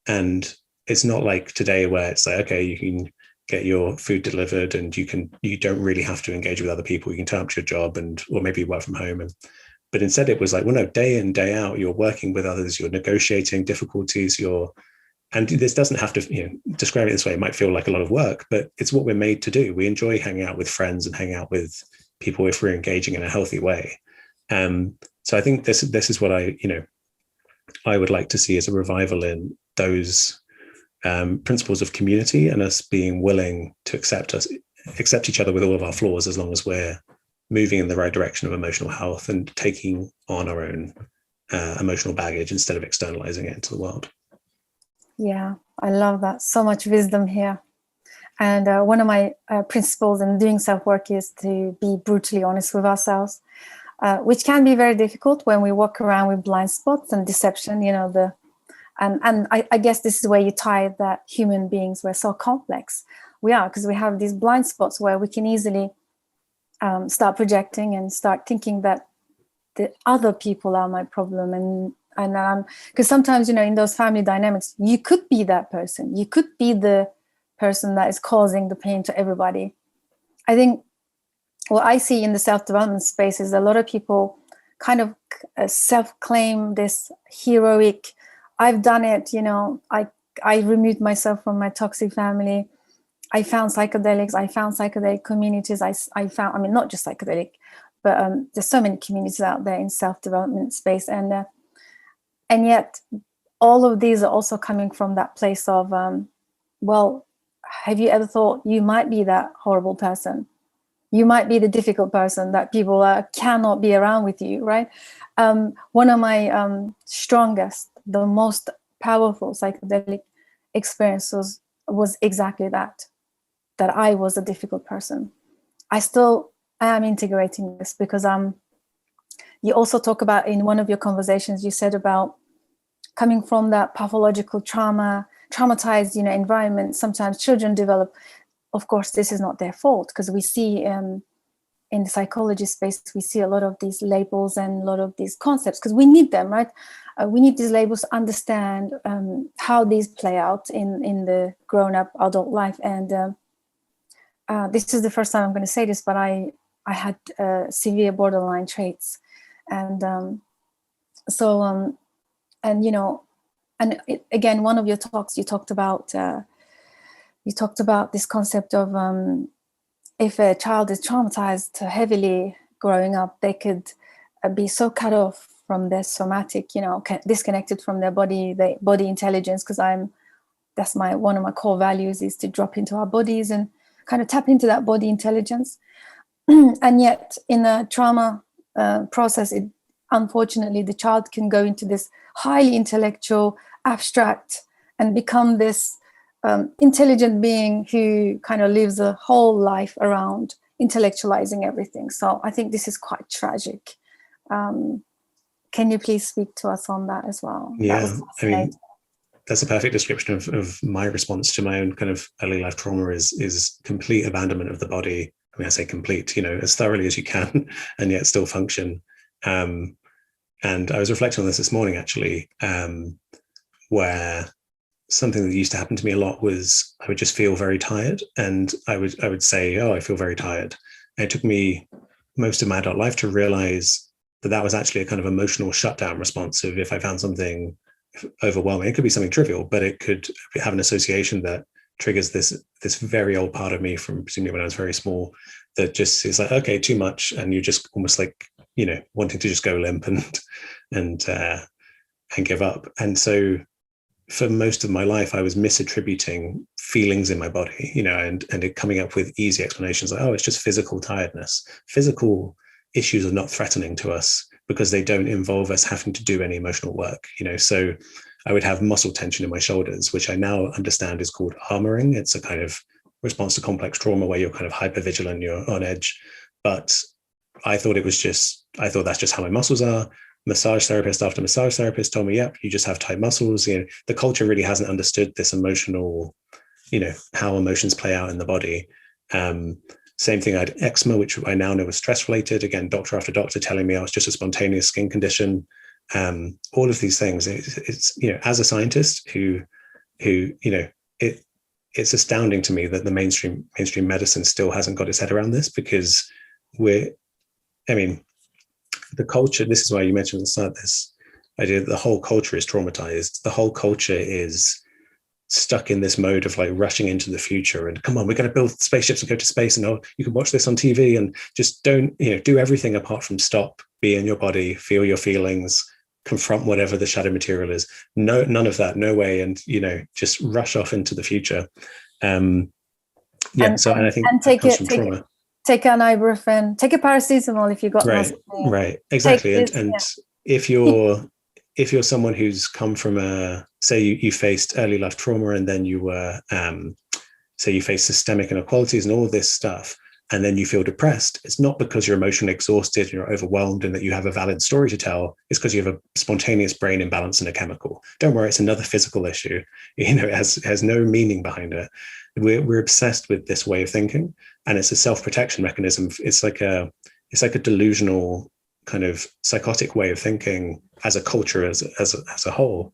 And it's not like today where it's like, okay, you can get your food delivered and you don't really have to engage with other people. You can turn up to your job or maybe work from home. But instead it was like, well, no, day in, day out, you're working with others, you're negotiating difficulties, and this doesn't have to, describe it this way, it might feel like a lot of work, but it's what we're made to do. We enjoy hanging out with friends and hanging out with people if we're engaging in a healthy way. So I think this is what I would like to see as a revival in those principles of community, and us being willing to accept each other with all of our flaws, as long as we're moving in the right direction of emotional health and taking on our own emotional baggage instead of externalizing it into the world. Yeah, I love that. So much wisdom here. And one of my principles in doing self-work is to be brutally honest with ourselves, which can be very difficult when we walk around with blind spots and deception, and I guess this is where you tie that human beings were so complex. We are, because we have these blind spots where we can easily start projecting and start thinking that the other people are my problem. And because sometimes, in those family dynamics, you could be that person. You could be the person that is causing the pain to everybody. I think what I see in the self-development space is a lot of people kind of self-claim this heroic, I've done it, I removed myself from my toxic family. I found psychedelics. I found psychedelic communities. I found, not just psychedelic, but there's so many communities out there in self-development space. And yet all of these are also coming from that place of, well, have you ever thought you might be that horrible person? You might be the difficult person that people cannot be around with you, right? One of my strongest, the most powerful psychedelic experiences was exactly that I was a difficult person. I am integrating this because you also talk about, in one of your conversations, you said about coming from that pathological traumatized, environment. Sometimes children develop, of course, this is not their fault, because we see in the psychology space, we see a lot of these labels and a lot of these concepts, because we need them, right? We need these labels to understand how these play out in the grown-up adult life. And this is the first time I'm going to say this, but I had severe borderline traits. And again, one of your talks, you talked about this concept of if a child is traumatized heavily growing up, they could be so cut off from their somatic, disconnected from their body intelligence, because that's one of my core values, is to drop into our bodies and kind of tap into that body intelligence. And yet in a trauma process, unfortunately, the child can go into this highly intellectual, abstract, and become this intelligent being who kind of lives a whole life around intellectualizing everything. So I think this is quite tragic. Can you please speak to us on that as well? Yeah, that's a perfect description of my response to my own kind of early life trauma is complete abandonment of the body. I say complete, as thoroughly as you can, and yet still function. And I was reflecting on this morning, actually, where something that used to happen to me a lot was I would just feel very tired, and I would say, oh, I feel very tired. And it took me most of my adult life to realize that was actually a kind of emotional shutdown response of, if I found something overwhelming, it could be something trivial, but it could have an association that triggers this very old part of me from presumably when I was very small that just is like, okay, too much, and you're just almost like, wanting to just go limp and give up. And so for most of my life, I was misattributing feelings in my body, and it coming up with easy explanations like, oh, it's just physical tiredness. Physical issues are not threatening to us because they don't involve us having to do any emotional work, So I would have muscle tension in my shoulders, which I now understand is called armoring. It's a kind of response to complex trauma where you're kind of hypervigilant, you're on edge. But I thought that's just how my muscles are. Massage therapist after massage therapist told me, yep, you just have tight muscles. The culture really hasn't understood this emotional, how emotions play out in the body. Same thing, I had eczema, which I now know was stress related. Again, doctor after doctor telling me I was just a spontaneous skin condition. All of these things, it's as a scientist who it's astounding to me that the mainstream medicine still hasn't got its head around this, because the culture, this is why you mentioned at the start, this idea that the whole culture is traumatized. The whole culture is stuck in this mode of like rushing into the future and come on, we're going to build spaceships and go to space, and you can watch this on TV, and just don't, do everything apart from stop, be in your body, feel your feelings, confront whatever the shadow material is. No, none of that, no way. And, just rush off into the future. And I think that comes from trauma. Take an ibuprofen, take a paracetamol if you got right, exactly. And if you're someone who's come from say you faced early life trauma, and then you were say you face systemic inequalities and all this stuff, and then you feel depressed, it's not because you're emotionally exhausted and you're overwhelmed and that you have a valid story to tell. It's because you have a spontaneous brain imbalance and a chemical. Don't worry, it's another physical issue. It has no meaning behind it. We're obsessed with this way of thinking, and it's a self-protection mechanism. It's like a delusional kind of psychotic way of thinking as a culture, as a whole.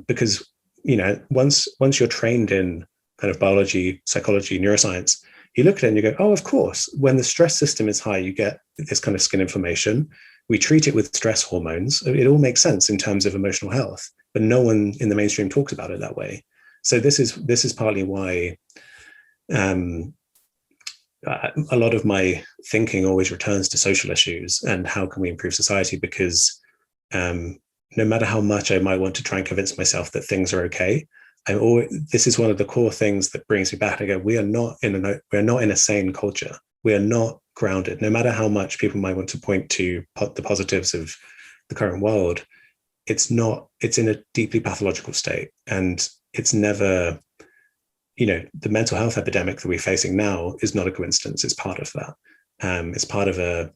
Because once you're trained in kind of biology, psychology, neuroscience, you look at it and you go, oh, of course, when the stress system is high, you get this kind of skin inflammation. We treat it with stress hormones. It all makes sense in terms of emotional health, but no one in the mainstream talks about it that way. So this is partly why a lot of my thinking always returns to social issues and how can we improve society, because no matter how much I might want to try and convince myself that things are okay, this is one of the core things that brings me back. I go, we are not in a sane culture. We are not grounded. No matter how much people might want to point to the positives of the current world, it's in a deeply pathological state. And it's never, the mental health epidemic that we're facing now is not a coincidence. It's part of that. It's part of an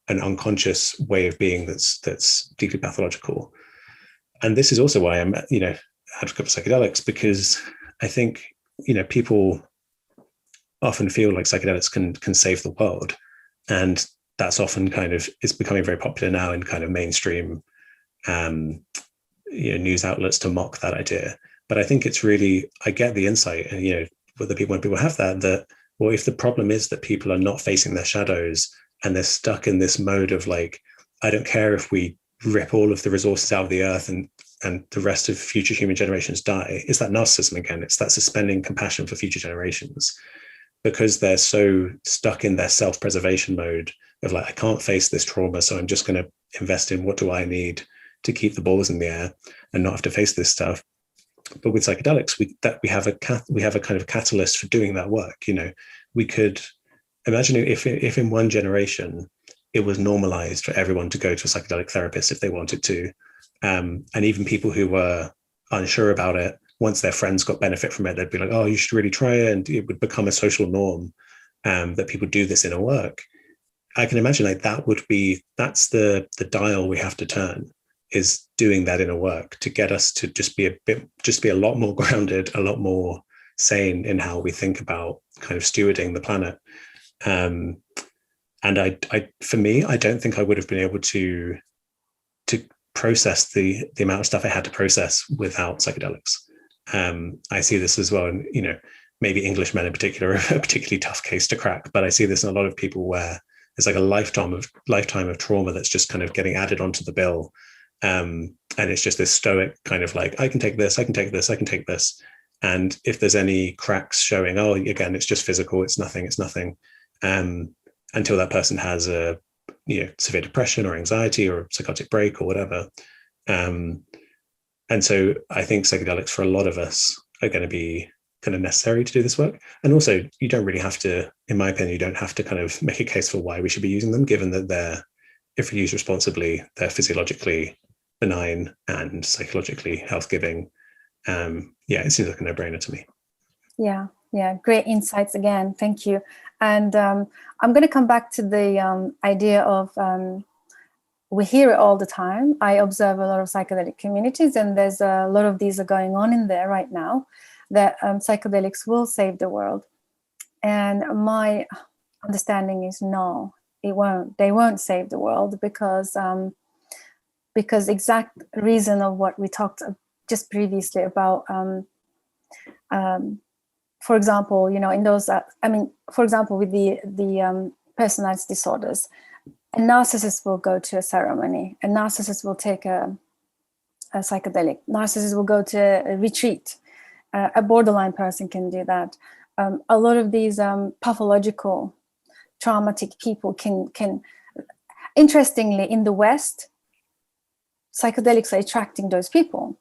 unconscious way of being that's deeply pathological. And this is also why I'm, advocate for psychedelics, because I think, people often feel like psychedelics can save the world. And that's often it's becoming very popular now in kind of mainstream news outlets to mock that idea. But I think it's really, I get the insight, and when people have that, well, if the problem is that people are not facing their shadows and they're stuck in this mode of like, I don't care if we rip all of the resources out of the earth and the rest of future human generations die, it's that narcissism again. It's that suspending compassion for future generations, because they're so stuck in their self-preservation mode of like, I can't face this trauma, so I'm just going to invest in what do I need to keep the balls in the air and not have to face this stuff. But with psychedelics, we have a kind of catalyst for doing that work. We could imagine if in one generation it was normalized for everyone to go to a psychedelic therapist if they wanted to, and even people who were unsure about it, once their friends got benefit from it, they'd be like, oh, you should really try it, and it would become a social norm that people do this inner work. I can imagine like that's the dial we have to turn, is doing that inner work to get us to just be a lot more grounded, a lot more sane in how we think about kind of stewarding the planet. And for me, I don't think I would have been able to process the amount of stuff I had to process without psychedelics. I see this as well, and maybe English men in particular are a particularly tough case to crack, but I see this in a lot of people where it's like a lifetime of trauma that's just kind of getting added onto the bill. And it's just this stoic kind of like, I can take this, I can take this, I can take this. And if there's any cracks showing, oh, again, it's just physical, it's nothing, until that person has a severe depression or anxiety or psychotic break or whatever. And so I think psychedelics for a lot of us are going to be kind of necessary to do this work. And also, you don't really have to, in my opinion, you don't have to kind of make a case for why we should be using them, given that if we use responsibly, they're physiologically benign and psychologically health-giving. It seems like a no-brainer to me. Yeah, great insights again. Thank you. And I'm going to come back to the idea of we hear it all the time. I observe a lot of psychedelic communities, and there's a lot of these are going on in there right now, that psychedelics will save the world. And my understanding is no, it won't. They won't save the world because exact reason of what we talked just previously about. For example, in those, for example, with the personality disorders, a narcissist will go to a ceremony. A narcissist will take a psychedelic. Narcissist will go to a retreat. A borderline person can do that. A lot of these pathological, traumatic people can. Interestingly, in the West, psychedelics are attracting those people,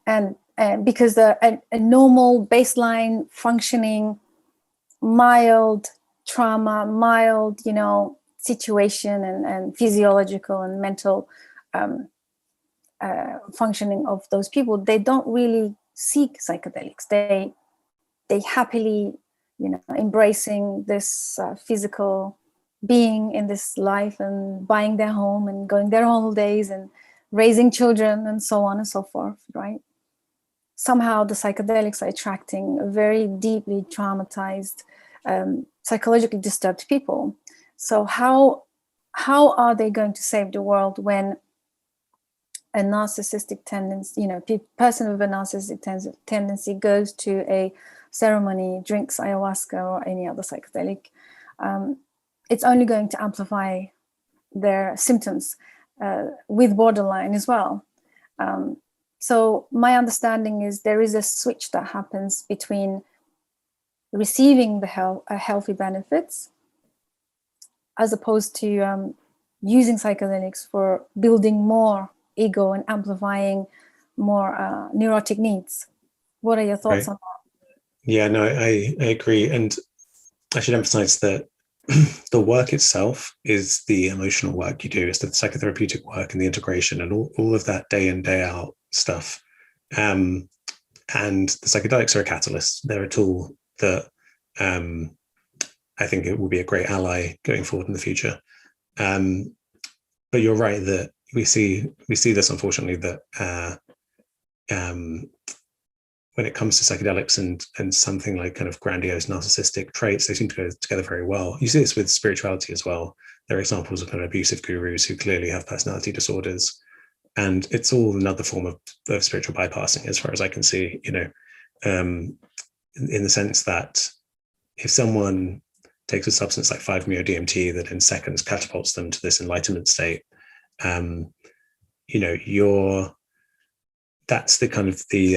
and because a normal baseline functioning, mild trauma, mild, situation and physiological and mental functioning of those people, they don't really seek psychedelics. They happily, embracing this physical being in this life and buying their home and going their holidays and raising children and so on and so forth, right? Somehow the psychedelics are attracting very deeply traumatized, psychologically disturbed people. So how are they going to save the world when a narcissistic tendency, person with a narcissistic tendency goes to a ceremony, drinks ayahuasca or any other psychedelic? It's only going to amplify their symptoms with borderline as well. So my understanding is there is a switch that happens between receiving the healthy benefits as opposed to using psychedelics for building more ego and amplifying more neurotic needs. What are your thoughts on that? Yeah, no, I agree. And I should emphasize that the work itself is the emotional work you do. It's the psychotherapeutic work and the integration and all of that day in, day out stuff. And the psychedelics are a catalyst. They're a tool that I think it will be a great ally going forward in the future. But you're right that we see this, unfortunately, that when it comes to psychedelics and something like kind of grandiose narcissistic traits, they seem to go together very well. You see this with spirituality as well. There are examples of kind of abusive gurus who clearly have personality disorders. And it's all another form of spiritual bypassing, as far as I can see, in the sense that if someone takes a substance like 5-MeO-DMT that in seconds catapults them to this enlightenment state, that's the kind of the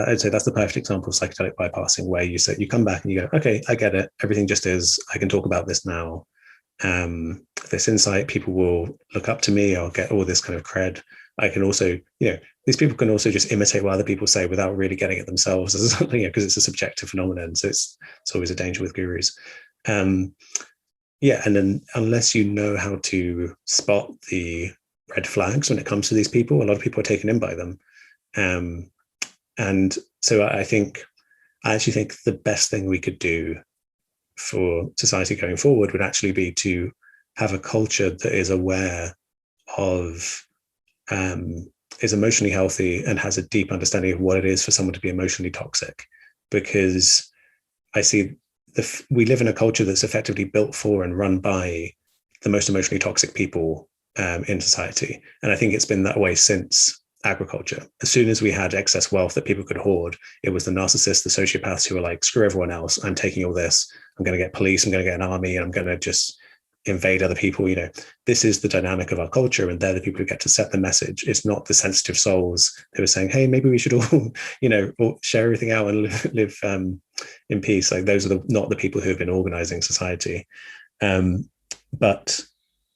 I'd say that's the perfect example of psychedelic bypassing, where you come back and you go, okay, I get it, everything just is, I can talk about this now. This insight, people will look up to me, I'll get all this kind of cred. I can also, these people can also just imitate what other people say without really getting it themselves as something, because it's a subjective phenomenon. So it's always a danger with gurus. And then unless you know how to spot the red flags when it comes to these people, a lot of people are taken in by them. And so I actually think the best thing we could do for society going forward would actually be to have a culture that is aware of, is emotionally healthy and has a deep understanding of what it is for someone to be emotionally toxic. Because I see we live in a culture that's effectively built for and run by the most emotionally toxic people in society. And I think it's been that way since agriculture. As soon as we had excess wealth that people could hoard, it was the narcissists, the sociopaths who were like, screw everyone else, I'm taking all this, I'm going to get police, I'm going to get an army, and I'm going to just invade other people. This is the dynamic of our culture, and they're the people who get to set the message. It's not the sensitive souls who are saying, hey, maybe we should all all share everything out and live in peace. Like, those are not the people who have been organizing society. But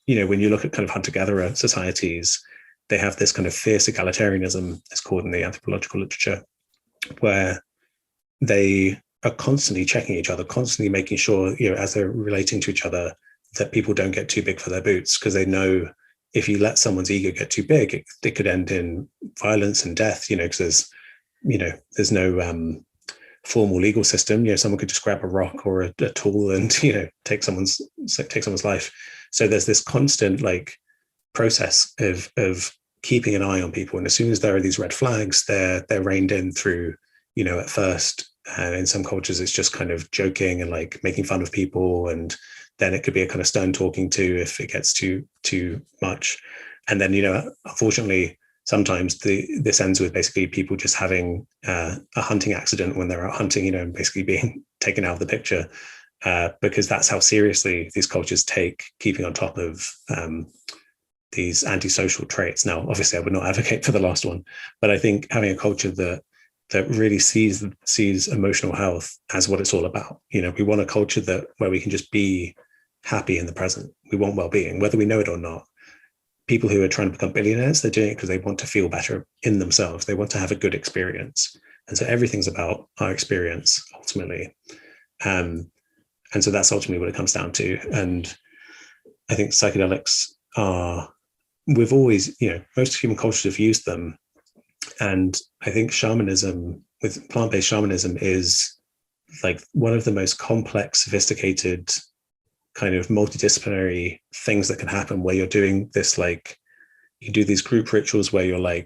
when you look at kind of hunter-gatherer societies, they have this kind of fierce egalitarianism, it's called in the anthropological literature, where they are constantly checking each other, constantly making sure, as they're relating to each other, that people don't get too big for their boots, because they know if you let someone's ego get too big, it could end in violence and death, because there's no formal legal system. Someone could just grab a rock or a tool and, take someone's life. So there's this constant process of keeping an eye on people. And as soon as there are these red flags, they're reined in through, at first, in some cultures, it's just kind of joking and making fun of people. And then it could be a kind of stern talking to if it gets too much. And then, unfortunately, sometimes this ends with basically people just having a hunting accident when they're out hunting, and basically being taken out of the picture, because that's how seriously these cultures take keeping on top of these antisocial traits. Now, obviously, I would not advocate for the last one, but I think having a culture that really sees emotional health as what it's all about. We want a culture where we can just be happy in the present. We want well-being, whether we know it or not. People who are trying to become billionaires, they're doing it because they want to feel better in themselves. They want to have a good experience. And so everything's about our experience, ultimately. And so that's ultimately what it comes down to. And I think psychedelics we've always, most human cultures have used them. And I think shamanism, with plant-based shamanism, is one of the most complex, sophisticated, kind of multidisciplinary things that can happen, where you're doing this, you do these group rituals where you're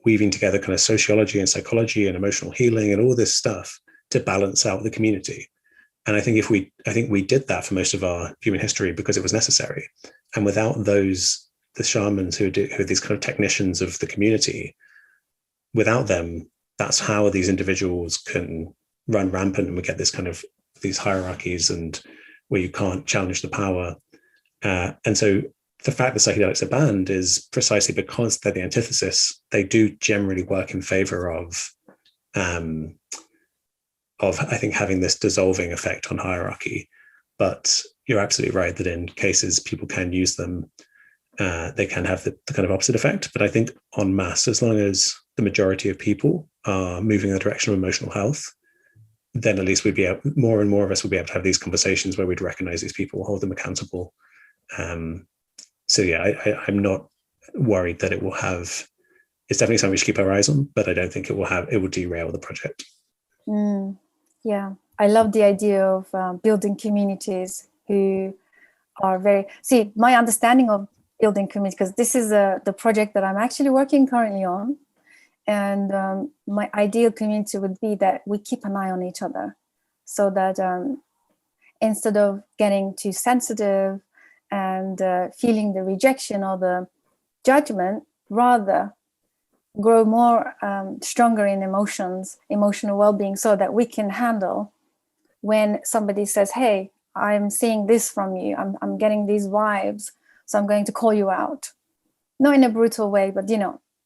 weaving together kind of sociology and psychology and emotional healing and all this stuff to balance out the community. And I think we did that for most of our human history because it was necessary. And without the shamans who are these kind of technicians of the community, without them, that's how these individuals can run rampant, and we get this kind of these hierarchies and where you can't challenge the power. And so the fact that psychedelics are banned is precisely because they're the antithesis. They do generally work in favor of I think having this dissolving effect on hierarchy. But you're absolutely right that in cases people can use them, they can have the kind of opposite effect. But I think en masse, as long as the majority of people are moving in the direction of emotional health, then at least we'd be able, more and more of us will be able to have these conversations where we'd recognize these people, hold them accountable. So yeah, I'm not worried that it will have. It's definitely something we should keep our eyes on, but I don't think it will derail the project. Yeah, I love the idea of building communities who are my understanding of building communities, because this is the project that I'm actually working currently on. And my ideal community would be that we keep an eye on each other, so that instead of getting too sensitive and feeling the rejection or the judgment, rather grow more stronger in emotional well-being, so that we can handle when somebody says, hey, I'm seeing this from you, I'm getting these vibes, so I'm going to call you out. Not in a brutal way, but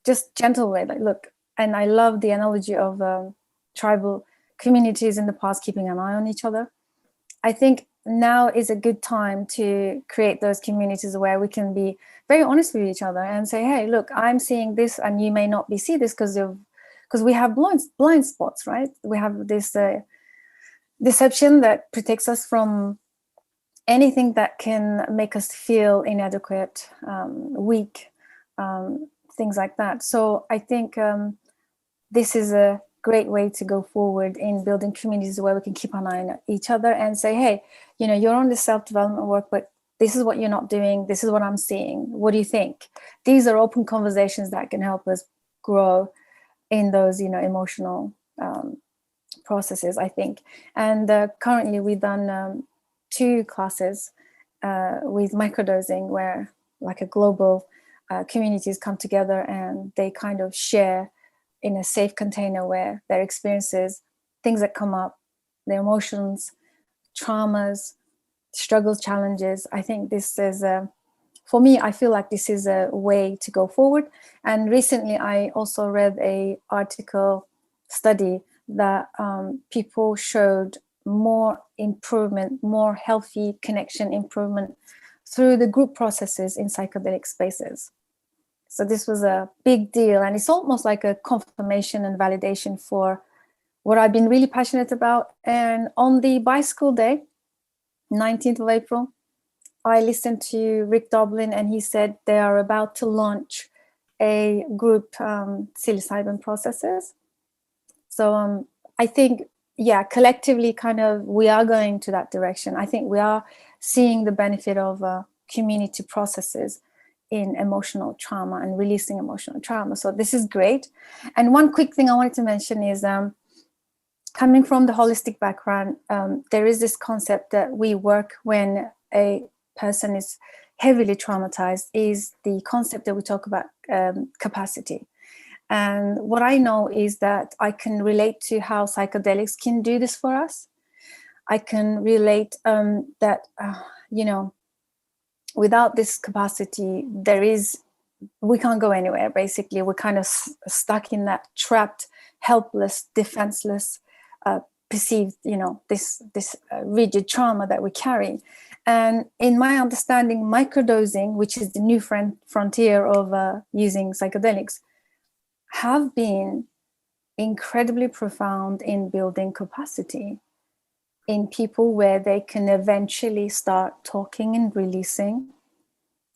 just gentle way, look. And I love the analogy of tribal communities in the past keeping an eye on each other. I think now is a good time to create those communities where we can be very honest with each other and say, hey, look, I'm seeing this and you may not see this because we have blind spots, right? We have this deception that protects us from anything that can make us feel inadequate, weak, things like that. So I think this is a great way to go forward in building communities where we can keep an eye on each other and say, hey, you're on this self-development work, but this is what you're not doing. This is what I'm seeing. What do you think? These are open conversations that can help us grow in those, emotional processes, I think. And currently we've done 2 classes with microdosing, where a global communities come together and they kind of share in a safe container where their experiences, things that come up, their emotions, traumas, struggles, challenges. I think this is for me, I feel like this is a way to go forward. And recently I also read a article study that people showed more improvement, more healthy connection improvement through the group processes in psychedelic spaces. So this was a big deal, and it's almost like a confirmation and validation for what I've been really passionate about. And on the bicycle day, 19th of April, I listened to Rick Doblin, and he said they are about to launch a group psilocybin processes. So I think, yeah, collectively kind of we are going to that direction. I think we are seeing the benefit of community processes in emotional trauma and releasing emotional trauma. So this is great. And one quick thing I wanted to mention is coming from the holistic background, there is this concept that we work when a person is heavily traumatized, is the concept that we talk about capacity. And what I know is that I can relate to how psychedelics can do this for us. I can relate that, without this capacity, we can't go anywhere, basically. We're kind of stuck in that trapped, helpless, defenseless, perceived, this rigid trauma that we carry. And in my understanding, microdosing, which is the new frontier of using psychedelics, have been incredibly profound in building capacity in people, where they can eventually start talking and releasing,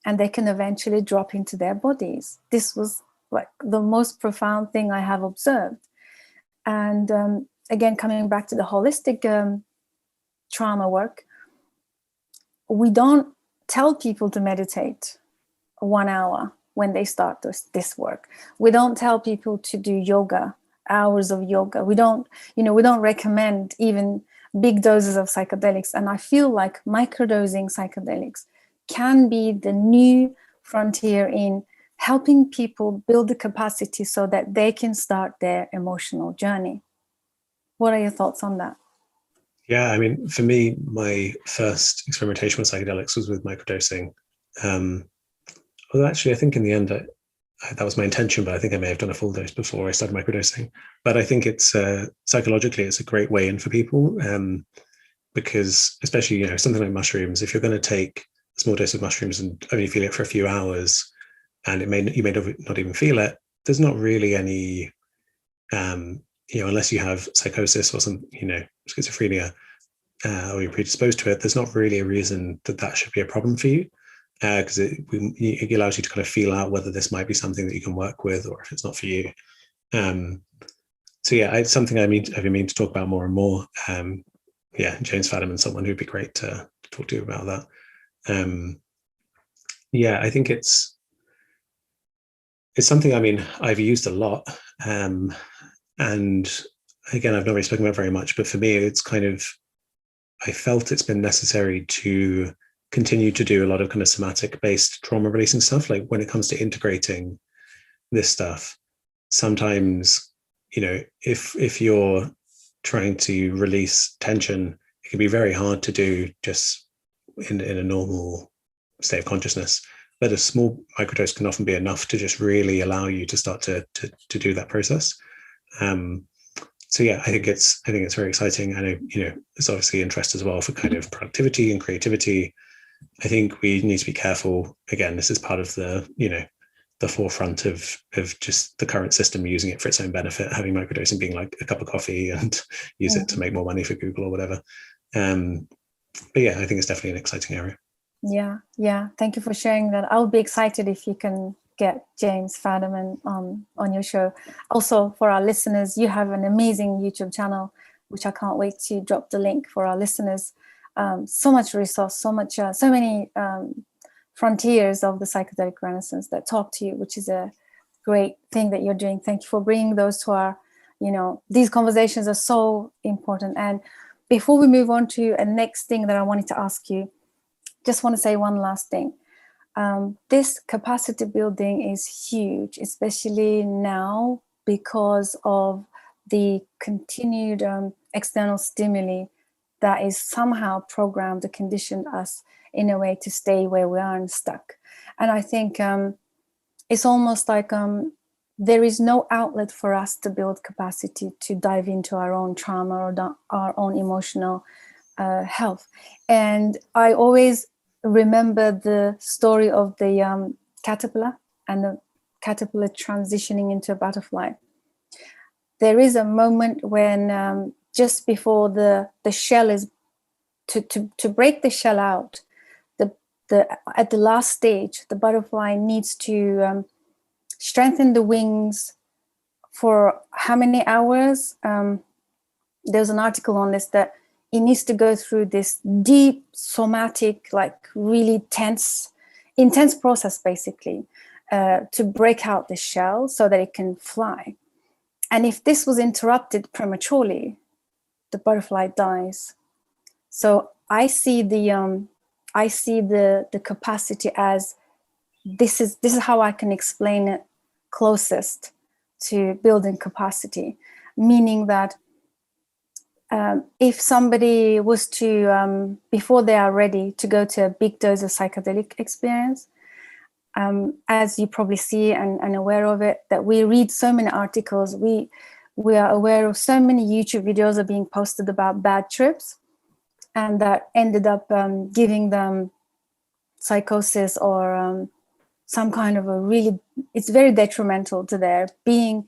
and they can eventually drop into their bodies. This was like the most profound thing I have observed. And again, coming back to the holistic trauma work, we don't tell people to meditate 1 hour when they start this work. We don't tell people to do yoga, hours of yoga. We don't recommend even big doses of psychedelics. And I feel like microdosing psychedelics can be the new frontier in helping people build the capacity so that they can start their emotional journey. What are your thoughts on that? Yeah, I mean, for me, my first experimentation with psychedelics was with microdosing. Well, actually, I think in the end, that was my intention, but I think I may have done a full dose before I started microdosing. But I think it's psychologically, it's a great way in for people, because especially, something like mushrooms, if you're going to take a small dose of mushrooms and only feel it for a few hours, and you may not even feel it, there's not really any, unless you have psychosis or some, schizophrenia, or you're predisposed to it, there's not really a reason that should be a problem for you. Because it allows you to kind of feel out whether this might be something that you can work with or if it's not for you. So yeah, it's something I've been meaning to talk about more and more. James Fadiman's someone who'd be great to talk to about that. I think it's something, I've used a lot. And again, I've not really spoken about very much, but for me, it's kind of, I felt it's been necessary to continue to do a lot of kind of somatic based trauma releasing stuff. Like when it comes to integrating this stuff, sometimes, if you're trying to release tension, it can be very hard to do just in a normal state of consciousness. But a small microdose can often be enough to just really allow you to start to do that process. So yeah, I think it's very exciting. I know, there's obviously interest as well for kind of productivity and creativity. I think we need to be careful. Again, this is part of the, the forefront of just the current system using it for its own benefit, having microdosing being like a cup of coffee and use it to make more money for Google or whatever. But yeah, I think it's definitely an exciting area. Yeah. Thank you for sharing that. I'll be excited if you can get James Fadiman on your show. Also, for our listeners, you have an amazing YouTube channel, which I can't wait to drop the link for our listeners. So much resource, so many frontiers of the psychedelic renaissance that talk to you, which is a great thing that you're doing. Thank you for bringing those to our, these conversations are so important. And before we move on to a next thing that I wanted to ask you, just want to say one last thing. This capacity building is huge, especially now because of the continued external stimuli that is somehow programmed to condition us in a way to stay where we are and stuck. And I think it's almost like there is no outlet for us to build capacity to dive into our own trauma or our own emotional health. And I always remember the story of the caterpillar and the caterpillar transitioning into a butterfly. There is a moment when just before the shell is to break the shell out, at the last stage, the butterfly needs to strengthen the wings for how many hours? There's an article on this that it needs to go through this deep somatic, like really intense process, basically, to break out the shell so that it can fly. And if this was interrupted prematurely, the butterfly dies. So I see the capacity as this is how I can explain it closest to building capacity, meaning that if somebody was to, before they are ready to go to a big dose of psychedelic experience, as you probably see and aware of it, that we read so many articles, we are aware of so many YouTube videos are being posted about bad trips, and that ended up giving them psychosis or some kind of it's very detrimental to their being,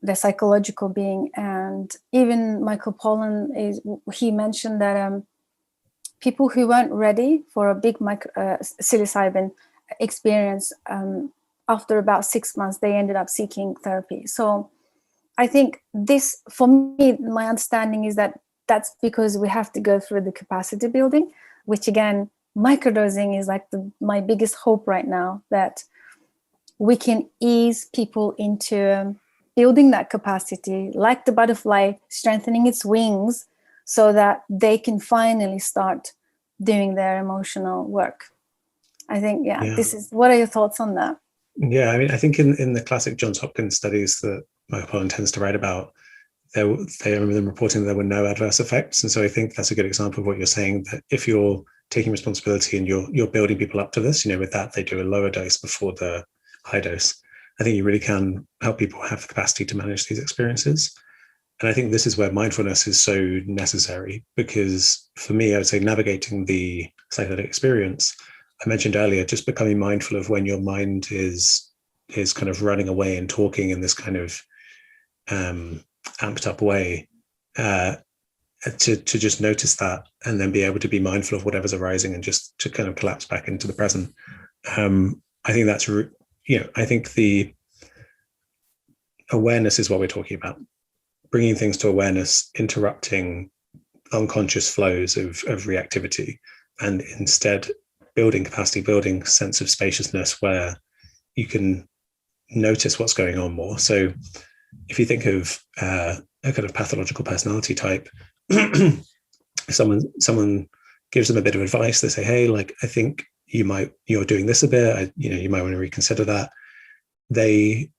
their psychological being. And even Michael Pollan, he mentioned that people who weren't ready for a big psilocybin experience, after about 6 months, they ended up seeking therapy. So I think this, for me, my understanding is that that's because we have to go through the capacity building, which again, microdosing is like my biggest hope right now, that we can ease people into building that capacity, like the butterfly strengthening its wings, so that they can finally start doing their emotional work. I think, this is, what are your thoughts on that? Yeah, I mean, I think in the classic Johns Hopkins studies that Michael Pollan tends to write about, I remember them reporting there were no adverse effects. And so I think that's a good example of what you're saying, that if you're taking responsibility and you're building people up to this, with that, they do a lower dose before the high dose. I think you really can help people have the capacity to manage these experiences. And I think this is where mindfulness is so necessary, because for me, I would say navigating the psychedelic experience, I mentioned earlier, just becoming mindful of when your mind is kind of running away and talking in this kind of amped up way, to just notice that and then be able to be mindful of whatever's arising and just to kind of collapse back into the present. I think that's, I think the awareness is what we're talking about. Bringing things to awareness, interrupting unconscious flows of reactivity, and instead building capacity, building sense of spaciousness where you can notice what's going on more. So if you think of a kind of pathological personality type, someone gives them a bit of advice, they say, hey, like, I think you're doing this a bit, you might want to reconsider that. They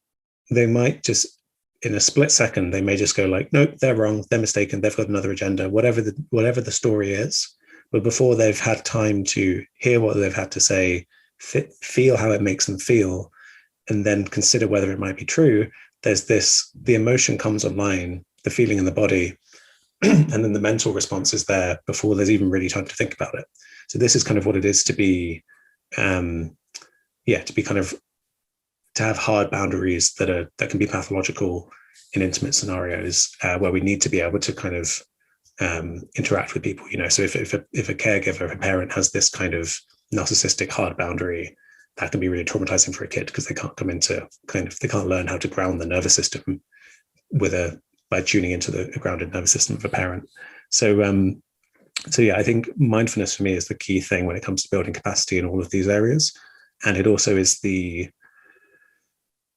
might just, in a split second, they may just go like, nope, they're wrong, they're mistaken, they've got another agenda, whatever the story is. But before they've had time to hear what they've had to say, feel how it makes them feel, and then consider whether it might be true, the emotion comes online, the feeling in the body, and then the mental response is there before there's even really time to think about it. So this is kind of what it is to be, to have hard boundaries that can be pathological in intimate scenarios, where we need to be able to kind of interact with people. So if a caregiver, if a parent has this kind of narcissistic hard boundary, that can be really traumatizing for a kid, because they can't come into they can't learn how to ground the nervous system by tuning into the grounded nervous system of a parent. So I think mindfulness for me is the key thing when it comes to building capacity in all of these areas. And it also is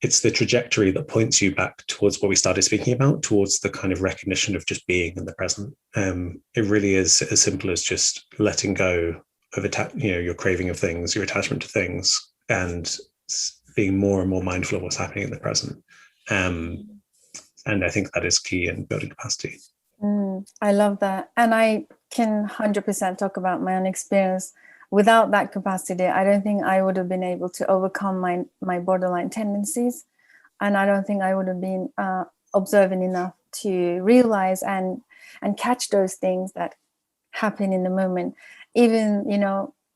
it's the trajectory that points you back towards what we started speaking about, towards the kind of recognition of just being in the present. It really is as simple as just letting go of your craving of things, your attachment to things, and being more and more mindful of what's happening in the present. And I think that is key in building capacity. I love that. And I can 100% talk about my own experience. Without that capacity, I don't think I would have been able to overcome my borderline tendencies. And I don't think I would have been observant enough to realize and catch those things that happen in the moment. Even,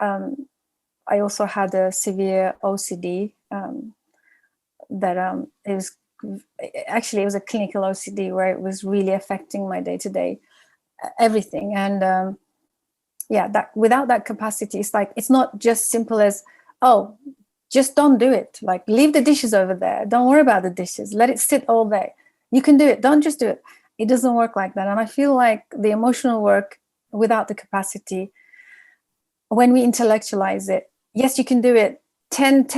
I also had a severe OCD that it was a clinical OCD where it was really affecting my day-to-day everything. And that without that capacity, it's not just simple as, oh, just don't do it. Like, leave the dishes over there. Don't worry about the dishes. Let it sit all day. You can do it. Don't just do it. It doesn't work like that. And I feel like the emotional work without the capacity, when we intellectualize it, yes, you can do it. 10,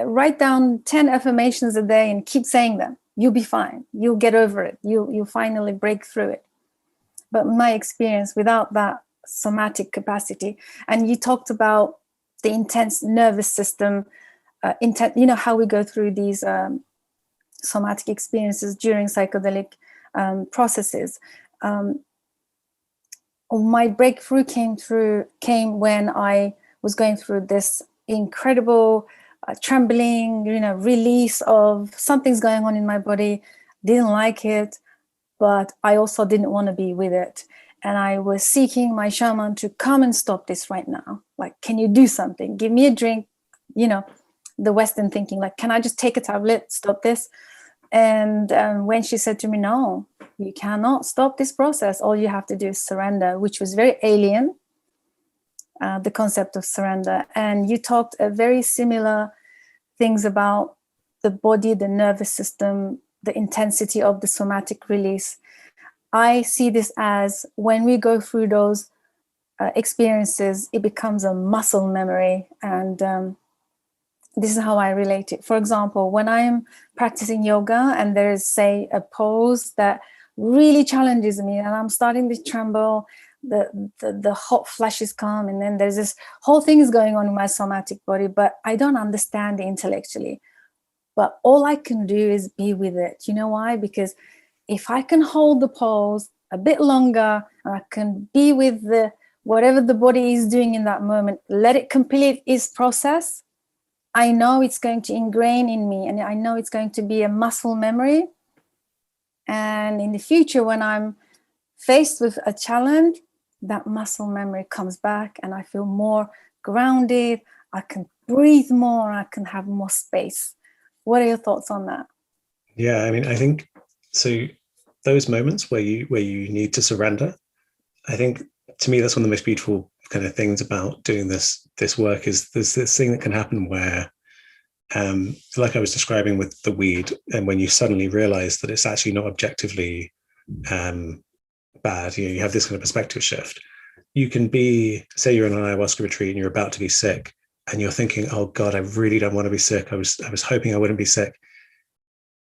write down 10 affirmations a day and keep saying them. You'll be fine. You'll get over it. You'll finally break through it. But my experience without that somatic capacity, and you talked about the intense nervous system, how we go through these somatic experiences during psychedelic processes. My breakthrough came when I was going through this incredible trembling, release of something's going on in my body. Didn't like it, but I also didn't want to be with it. And I was seeking my shaman to come and stop this right now. Like, can you do something? Give me a drink, the Western thinking, like, can I just take a tablet, stop this? And when she said to me, no, you cannot stop this process. All you have to do is surrender, which was very alien, the concept of surrender. And you talked very similar things about the body, the nervous system, the intensity of the somatic release. I see this as when we go through those experiences, it becomes a muscle memory. And this is how I relate it. For example, when I'm practicing yoga and there is, say, a pose that really challenges me and I'm starting to tremble, the hot flashes come, and then there's this whole thing is going on in my somatic body, but I don't understand it intellectually. But all I can do is be with it. You know why? Because if I can hold the pose a bit longer, and I can be with whatever the body is doing in that moment, let it complete its process, I know it's going to ingrain in me, and I know it's going to be a muscle memory. And in the future, when I'm faced with a challenge, that muscle memory comes back and I feel more grounded. I can breathe more. I can have more space. What are your thoughts on that? Yeah, I mean, I think so. Those moments where you need to surrender, I think to me that's one of the most beautiful kind of things about doing this work is there's this thing that can happen where, like I was describing with the weed, and when you suddenly realize that it's actually not objectively bad, you have this kind of perspective shift. You can be, say you're in an ayahuasca retreat and you're about to be sick, and you're thinking, "Oh God, I really don't want to be sick. I was hoping I wouldn't be sick."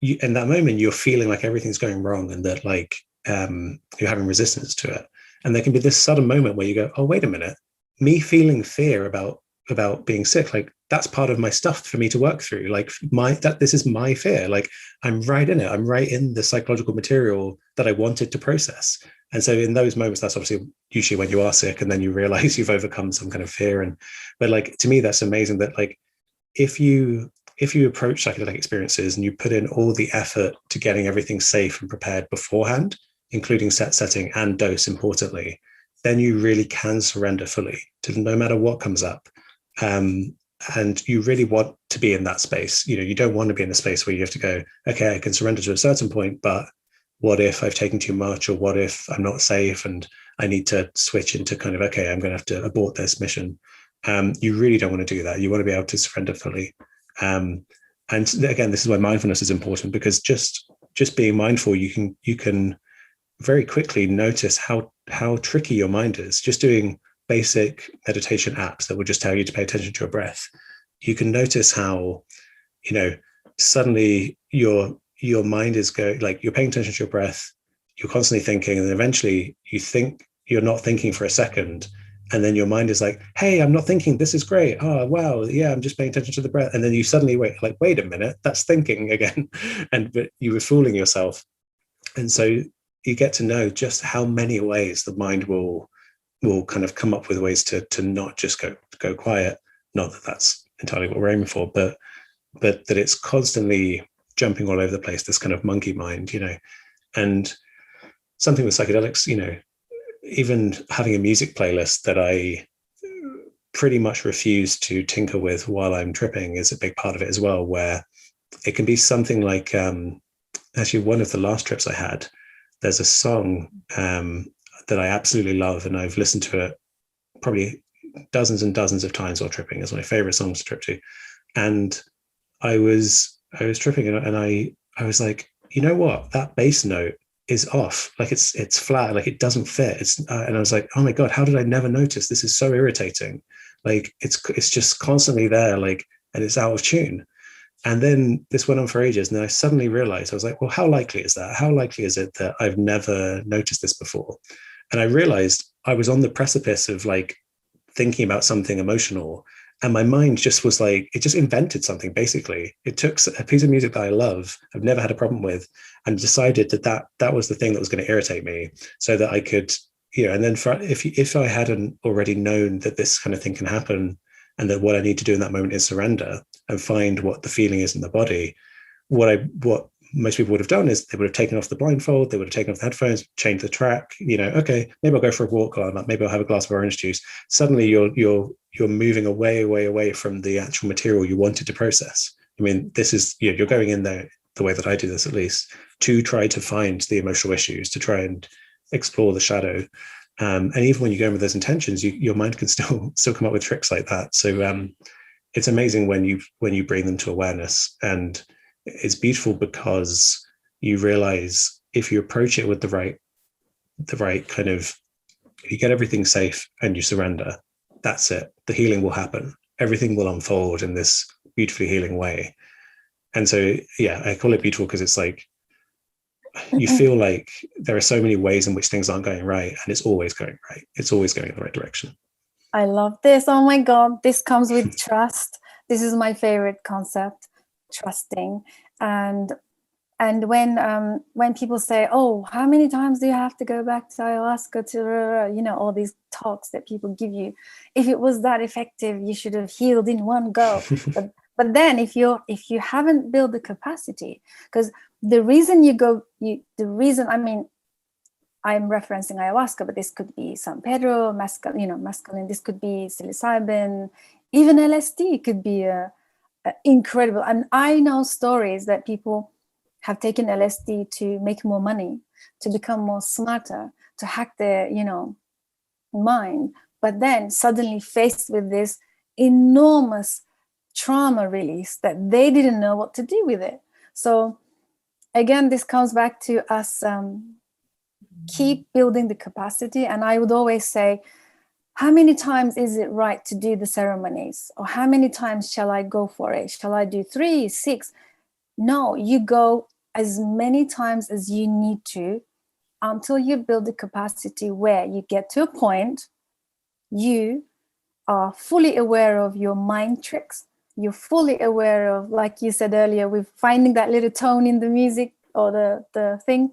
In that moment, you're feeling like everything's going wrong, and that you're having resistance to it. And there can be this sudden moment where you go, "Oh, wait a minute, me feeling fear about being sick, like that's part of my stuff for me to work through. Like this is my fear. Like I'm right in it. I'm right in the psychological material that I wanted to process." And so in those moments, that's obviously usually when you are sick, and then you realize you've overcome some kind of fear. But to me, that's amazing that if you approach psychedelic experiences and you put in all the effort to getting everything safe and prepared beforehand, including setting and dose, importantly, then you really can surrender fully to no matter what comes up. And you really want to be in that space. You don't want to be in a space where you have to go, okay, I can surrender to a certain point, but what if I've taken too much, or what if I'm not safe and I need to switch into kind of, okay, I'm going to have to abort this mission. You really don't want to do that. You want to be able to surrender fully. And again, this is why mindfulness is important, because just being mindful, you can very quickly notice how tricky your mind is. Just doing basic meditation apps that will just tell you to pay attention to your breath, you can notice how suddenly your mind is going, like, you're paying attention to your breath, you're constantly thinking, and then eventually you think you're not thinking for a second, and then your mind is like, hey, I'm not thinking, this is great, oh wow, yeah, I'm just paying attention to the breath. And then you suddenly wait a minute, that's thinking again. But you were fooling yourself. And so you get to know just how many ways the mind will kind of come up with ways to not just go quiet. Not that that's entirely what we're aiming for, but that it's constantly jumping all over the place, this kind of monkey mind, and something with psychedelics, even having a music playlist that I pretty much refuse to tinker with while I'm tripping is a big part of it as well, where it can be something like, actually one of the last trips I had, there's a song that I absolutely love, and I've listened to it probably dozens and dozens of times while tripping. It's my favorite songs to trip to. And I was tripping, and I was like, you know what, that bass note is off, like it's flat, like it doesn't fit. And I was like, oh my God, how did I never notice? This is so irritating. Like it's just constantly there, like, and it's out of tune. And then this went on for ages. And then I suddenly realized, I was like, well, how likely is that? How likely is it that I've never noticed this before? And I realized I was on the precipice of like thinking about something emotional. And my mind just was like, it just invented something, basically. It took a piece of music that I love, I've never had a problem with, and decided that was the thing that was going to irritate me, so that I could, and then if I hadn't already known that this kind of thing can happen, and that what I need to do in that moment is surrender and find what the feeling is in the body, what most people would have done is they would have taken off the blindfold, they would have taken off the headphones, changed the track, okay, maybe I'll go for a walk, or maybe I'll have a glass of orange juice. Suddenly you're moving away from the actual material you wanted to process. I mean, this is, you're going in there, the way that I do this at least, to try to find the emotional issues, to try and explore the shadow. And even when you go in with those intentions, your mind can still come up with tricks like that. So it's amazing when you bring them to awareness. And it's beautiful because you realize if you approach it with the right kind of, you get everything safe and you surrender, that's it. The healing will happen. Everything will unfold in this beautifully healing way. And so, yeah, I call it beautiful because it's like, you feel like there are so many ways in which things aren't going right, and it's always going right. It's always going in the right direction. I love this. Oh my God, this comes with trust. This is my favorite concept, trusting. And when people say, oh, how many times do you have to go back to ayahuasca to, all these talks that people give you, if it was that effective, you should have healed in one go. But then if you haven't built the capacity, because the reason I'm referencing ayahuasca, but this could be San Pedro, mescaline, this could be psilocybin, even LSD could be incredible. And I know stories that people have taken LSD to make more money, to become more smarter, to hack their, mind, but then suddenly faced with this enormous trauma release that they didn't know what to do with it. So again, this comes back to us keep building the capacity. And I would always say, how many times is it right to do the ceremonies? Or how many times shall I go for it? Shall I do 3, 6? No, you go as many times as you need to until you build the capacity where you get to a point you are fully aware of your mind tricks. You're fully aware of, like you said earlier, with finding that little tone in the music or the thing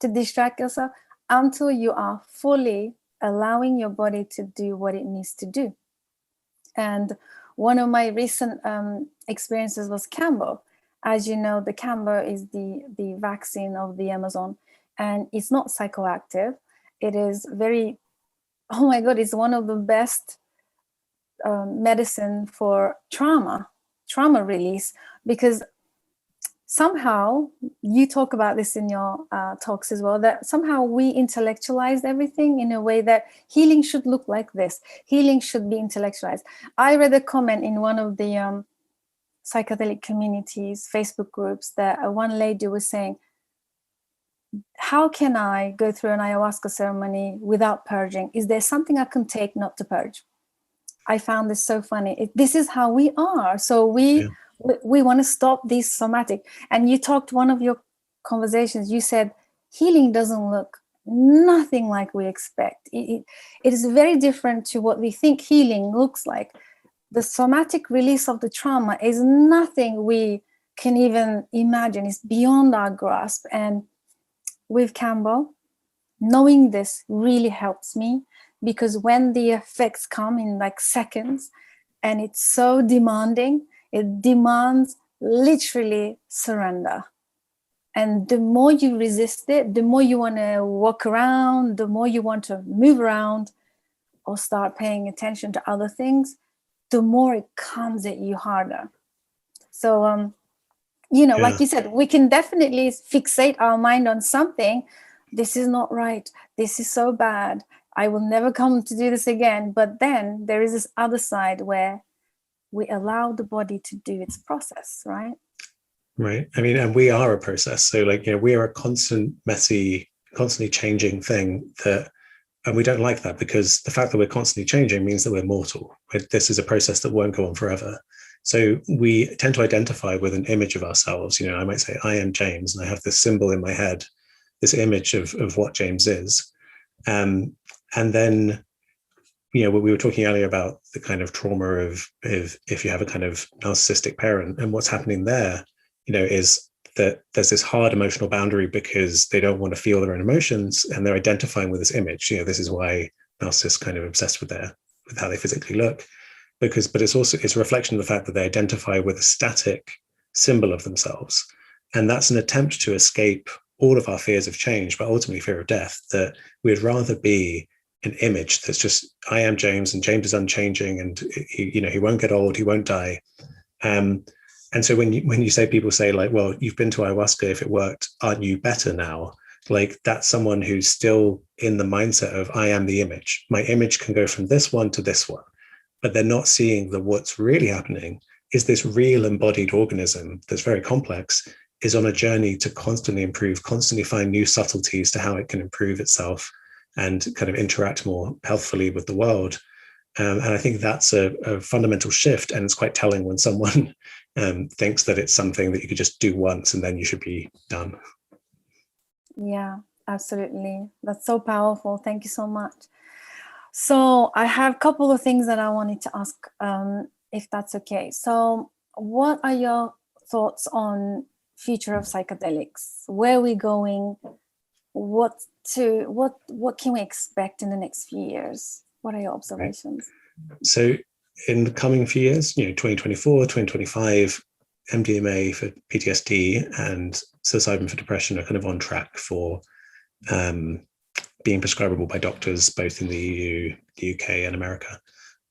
to distract yourself, until you are fully allowing your body to do what it needs to do. And one of my recent experiences was Cambo. As you know, the Cambo is the vaccine of the Amazon, and it's not psychoactive. It is very, oh my God, it's one of the best medicine for trauma release, because somehow, you talk about this in your talks as well, that somehow we intellectualize everything in a way that healing should look like this. Healing should be intellectualized. I read a comment in one of the psychedelic communities, Facebook groups, that one lady was saying, how can I go through an ayahuasca ceremony without purging? Is there something I can take not to purge? I found this so funny. This is how we are. So we want to stop this somatic. And you talked, one of your conversations, you said healing doesn't look nothing like we expect. It is very different to what we think healing looks like. The somatic release of the trauma is nothing we can even imagine. It's beyond our grasp. And with Cambo, knowing this really helps me, because when the effects come in like seconds and it's so demanding, it demands literally surrender. And the more you resist it, the more you want to walk around, the more you want to move around or start paying attention to other things, the more it comes at you harder. So, like you said, we can definitely fixate our mind on something. This is not right. This is so bad. I will never come to do this again. But then there is this other side where we allow the body to do its process, right? Right. I mean, and we are a process. So like, we are a constant, messy, constantly changing thing and we don't like that, because the fact that we're constantly changing means that we're mortal. This is a process that won't go on forever. So we tend to identify with an image of ourselves. I might say, I am James, and I have this symbol in my head, this image of what James is. And then, what we were talking earlier about the kind of trauma of if you have a kind of narcissistic parent, and what's happening there, is that there's this hard emotional boundary because they don't want to feel their own emotions, and they're identifying with this image. This is why narcissists kind of obsessed with how they physically look, but it's a reflection of the fact that they identify with a static symbol of themselves. And that's an attempt to escape all of our fears of change, but ultimately fear of death, that we'd rather be an image that's just, I am James, and James is unchanging, and he won't get old, he won't die. And so when people say like, well, you've been to ayahuasca, if it worked, aren't you better now? Like, that's someone who's still in the mindset of, I am the image. My image can go from this one to this one, but they're not seeing that what's really happening is this real embodied organism that's very complex is on a journey to constantly improve, constantly find new subtleties to how it can improve itself and kind of interact more healthfully with the world. And I think that's a fundamental shift. And it's quite telling when someone thinks that it's something that you could just do once and then you should be done. Yeah, absolutely. That's so powerful. Thank you so much. So I have a couple of things that I wanted to ask, if that's okay. So what are your thoughts on future of psychedelics? Where are we going? What can we expect in the next few years? What are your observations? So in the coming few years, 2024, 2025, MDMA for PTSD and psilocybin for depression are kind of on track for being prescribable by doctors, both in the EU, the UK, and America.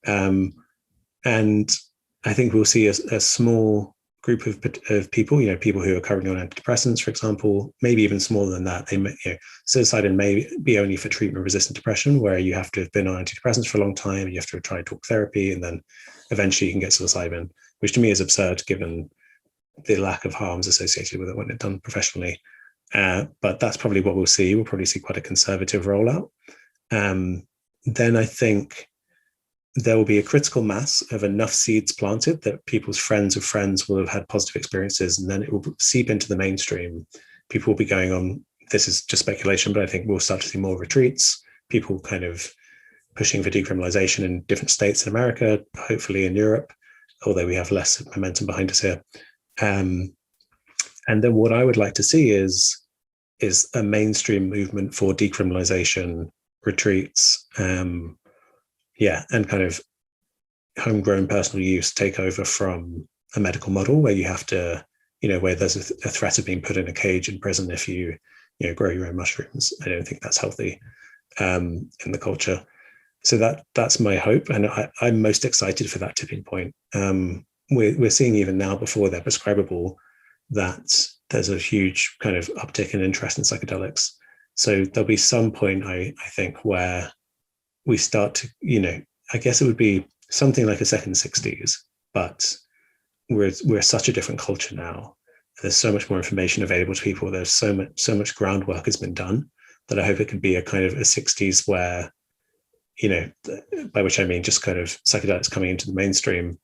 And I think we'll see a small group of people, people who are currently on antidepressants, for example, maybe even smaller than that. They may, psilocybin may be only for treatment-resistant depression, where you have to have been on antidepressants for a long time, you have to try talk therapy, and then eventually you can get psilocybin, which to me is absurd given the lack of harms associated with it when it's done professionally. But that's probably what we'll see. We'll probably see quite a conservative rollout. Then I think there will be a critical mass of enough seeds planted that people's friends of friends will have had positive experiences, and then it will seep into the mainstream. People will be going on, this is just speculation, but I think we'll start to see more retreats, people kind of pushing for decriminalization in different states in America, hopefully in Europe, although we have less momentum behind us here. And then what I would like to see is a mainstream movement for decriminalization, retreats, and kind of homegrown personal use take over from a medical model where you have to, where there's a threat of being put in a cage in prison if you grow your own mushrooms. I don't think that's healthy in the culture. So that's my hope, and I'm most excited for that tipping point. We're seeing even now, before they're prescribable, that there's a huge kind of uptick in interest in psychedelics. So there'll be some point, I think, where we start to, I guess it would be something like a second 60s, but we're such a different culture now. There's so much more information available to people. There's so much groundwork has been done that I hope it could be a kind of a 60s where, by which I mean just kind of psychedelics coming into the mainstream,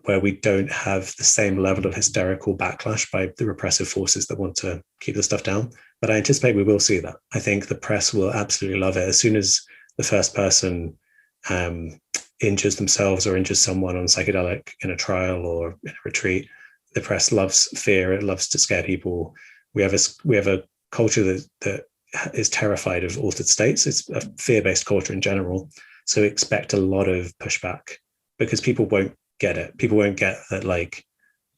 where we don't have the same level of hysterical backlash by the repressive forces that want to keep the stuff down. But I anticipate we will see that. I think the press will absolutely love it. As soon as the first person injures themselves or injures someone on psychedelic in a trial or in a retreat, the press loves fear. It loves to scare people. We have a culture that is terrified of altered states. It's a fear-based culture in general. So expect a lot of pushback because people won't get it. People won't get that, like,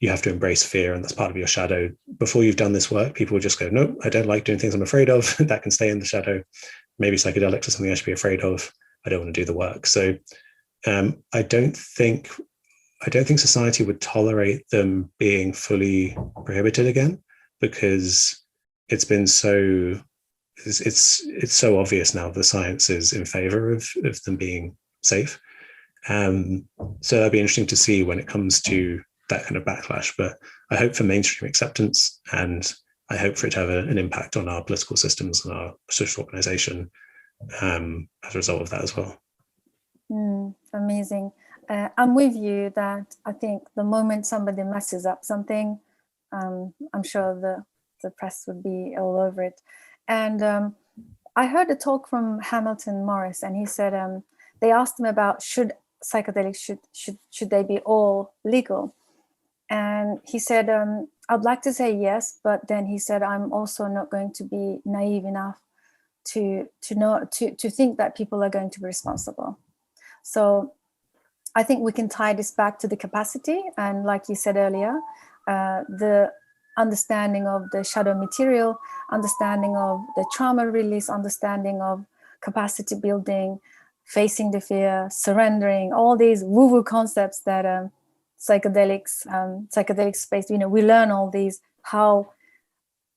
you have to embrace fear and that's part of your shadow. Before you've done this work, people will just go, no, I don't like doing things I'm afraid of. That can stay in the shadow. Maybe psychedelics are something I should be afraid of. I don't want to do the work. So I don't think society would tolerate them being fully prohibited again, because it's been so it's so obvious now the science is in favor of them being safe. So that'd be interesting to see when it comes to that kind of backlash. But I hope for mainstream acceptance, and I hope for it to have an impact on our political systems and our social organization as a result of that as well. Amazing. I'm with you that I think the moment somebody messes up something, I'm sure the press would be all over it. And I heard a talk from Hamilton Morris, and he said they asked him about should psychedelics should they be all legal, and he said I'd like to say yes, but then he said I'm also not going to be naive enough to think that people are going to be responsible. So I think we can tie this back to the capacity, and like you said earlier, the understanding of the shadow material, understanding of the trauma release, understanding of capacity building, facing the fear, surrendering, all these woo-woo concepts that psychedelic space, we learn all these, how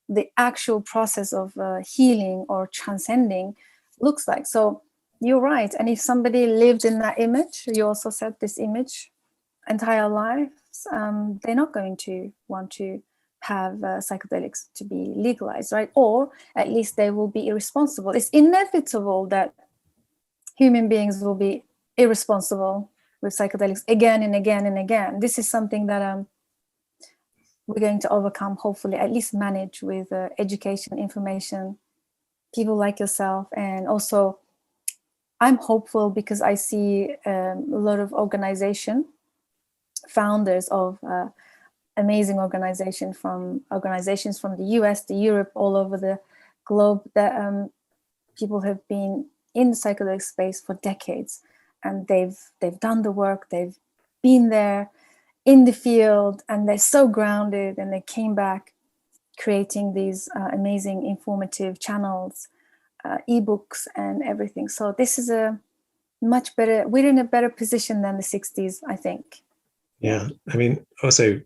the actual process of healing or transcending looks like. So you're right. And if somebody lived in that image, you also said this image entire lives, they're not going to want to have psychedelics to be legalized, right? Or at least they will be irresponsible. It's inevitable that human beings will be irresponsible with psychedelics again and again and again. This is something that we're going to overcome, hopefully, at least manage with education, information, people like yourself. And also, I'm hopeful because I see a lot of founders of amazing organizations from the US, the Europe, all over the globe, that people have been in the psychedelic space for decades, and they've done the work, they've been there in the field, and they're so grounded, and they came back creating these amazing informative channels, ebooks and everything. So this is a much better, we're in a better position than the 60s, I think. Yeah. I mean, also,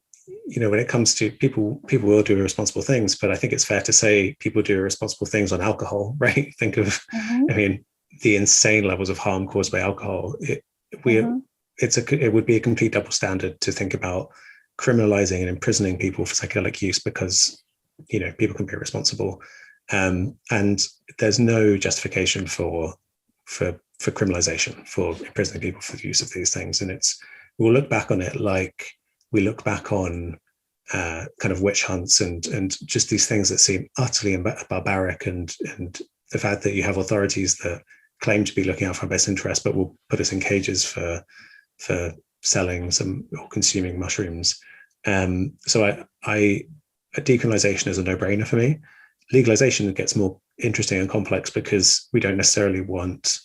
when it comes to people will do irresponsible things, but I think it's fair to say people do irresponsible things on alcohol, right? Think of, I mean, the insane levels of harm caused by alcohol. It would be a complete double standard to think about criminalizing and imprisoning people for psychedelic use because, people can be irresponsible. And there's no justification for criminalization, for imprisoning people for the use of these things. And we'll look back on it like we look back on kind of witch hunts and just these things that seem utterly barbaric, and the fact that you have authorities that claim to be looking out for our best interest, but will put us in cages for selling some or consuming mushrooms. So decriminalization is a no-brainer for me. Legalization gets more interesting and complex because we don't necessarily want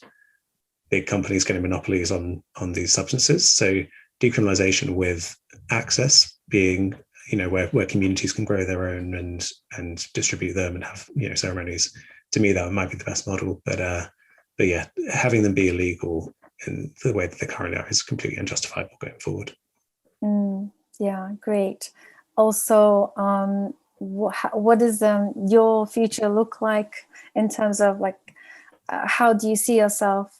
big companies getting monopolies on these substances. So decriminalization with access being, where communities can grow their own and distribute them and have, ceremonies. To me, that might be the best model. But yeah, having them be illegal in the way that they currently are is completely unjustifiable going forward. Yeah, great. Also, what does your future look like in terms of how do you see yourself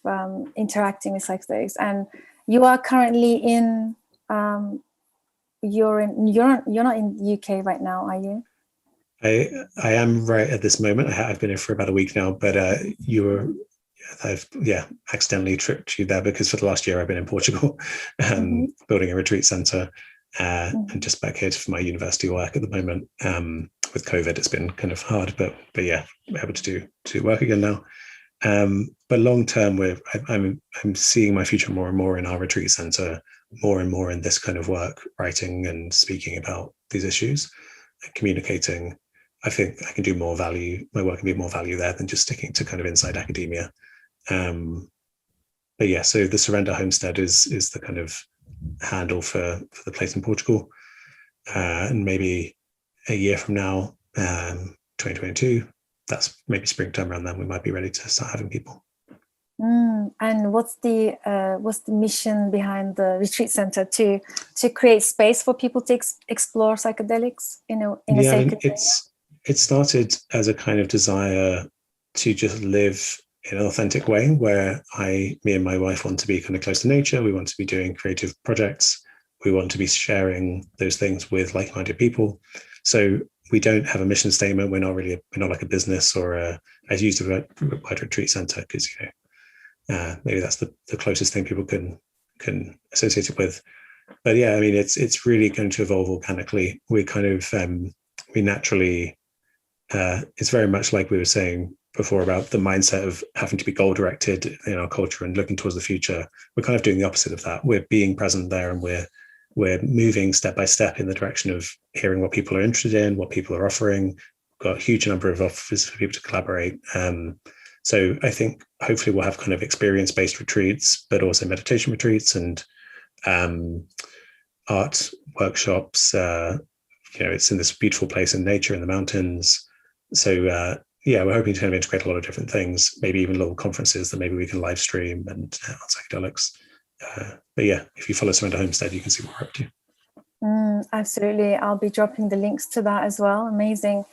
interacting with psychedelics? And you are currently in you're not in the UK right now, are you? I am right at this moment. I've been here for about a week now, but I've accidentally tricked you there because for the last year I've been in Portugal, building a retreat center, and just back here for my university work at the moment. With COVID, it's been kind of hard, but yeah, we're able to do work again now. But long term, I'm seeing my future more and more in our retreat center, more and more in this kind of work, writing and speaking about these issues and communicating. I think I can do more value. My work can be more value there than just sticking to kind of inside academia. But yeah, so the Surrender Homestead is the kind of handle for the place in Portugal. And maybe a year from now, 2022, that's maybe springtime around then, we might be ready to start having people. And what's the mission behind the retreat center to create space for people to explore psychedelics in a sacred way? It started as a kind of desire to just live in an authentic way, where me and my wife want to be kind of close to nature. We want to be doing creative projects. We want to be sharing those things with like-minded people. So we don't have a mission statement. We're not like a business or I used the word retreat center because, maybe that's the closest thing people can associate it with. But yeah, I mean, it's really going to evolve organically. We kind of, we naturally, it's very much like we were saying before about the mindset of having to be goal directed in our culture and looking towards the future. We're kind of doing the opposite of that. We're being present there, and we're moving step by step in the direction of hearing what people are interested in, what people are offering. We've got a huge number of offers for people to collaborate. So I think hopefully we'll have kind of experience-based retreats, but also meditation retreats and art workshops. It's in this beautiful place in nature in the mountains. So yeah, we're hoping to kind of integrate a lot of different things, maybe even little conferences that maybe we can live stream and on psychedelics. But yeah, if you follow Surrender Homestead, you can see what we're up to. Absolutely. I'll be dropping the links to that as well. Amazing.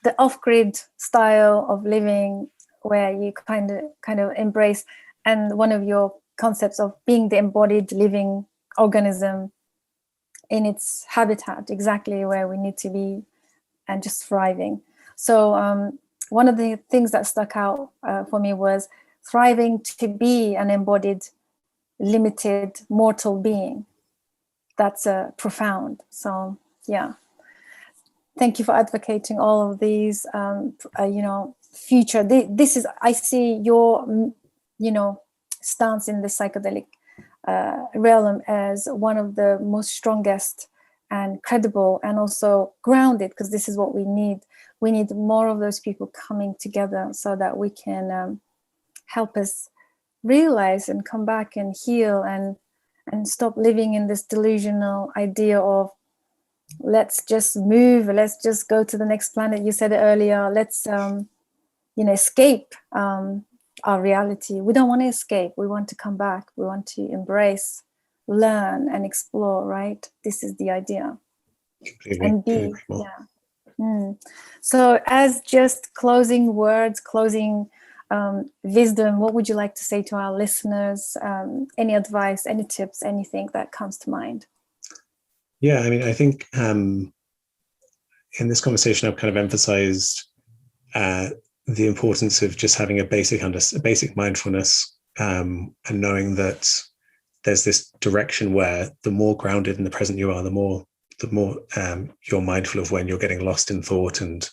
The off-grid style of living where you kind of embrace, and one of your concepts of being the embodied living organism in its habitat, exactly where we need to be and just thriving. So one of the things that stuck out for me was thriving to be an embodied, limited, mortal being. That's profound. So yeah, thank you for advocating all of these, future. This is, I see your, stance in the psychedelic realm as one of the most strongest and credible and also grounded, because this is what we need. We need more of those people coming together so that we can help us realize and come back and heal and stop living in this delusional idea of let's just move, let's just go to the next planet. You said it earlier, let's escape our reality. We don't want to escape. We want to come back. We want to embrace, learn, and explore, right? This is the idea. Completely. And be, yeah. So as just closing words, closing wisdom, what would you like to say to our listeners? Any advice, any tips, anything that comes to mind? Yeah, I mean, I think in this conversation, I've kind of emphasized the importance of just having a basic mindfulness, and knowing that there's this direction where the more grounded in the present you are, the more you're mindful of when you're getting lost in thought and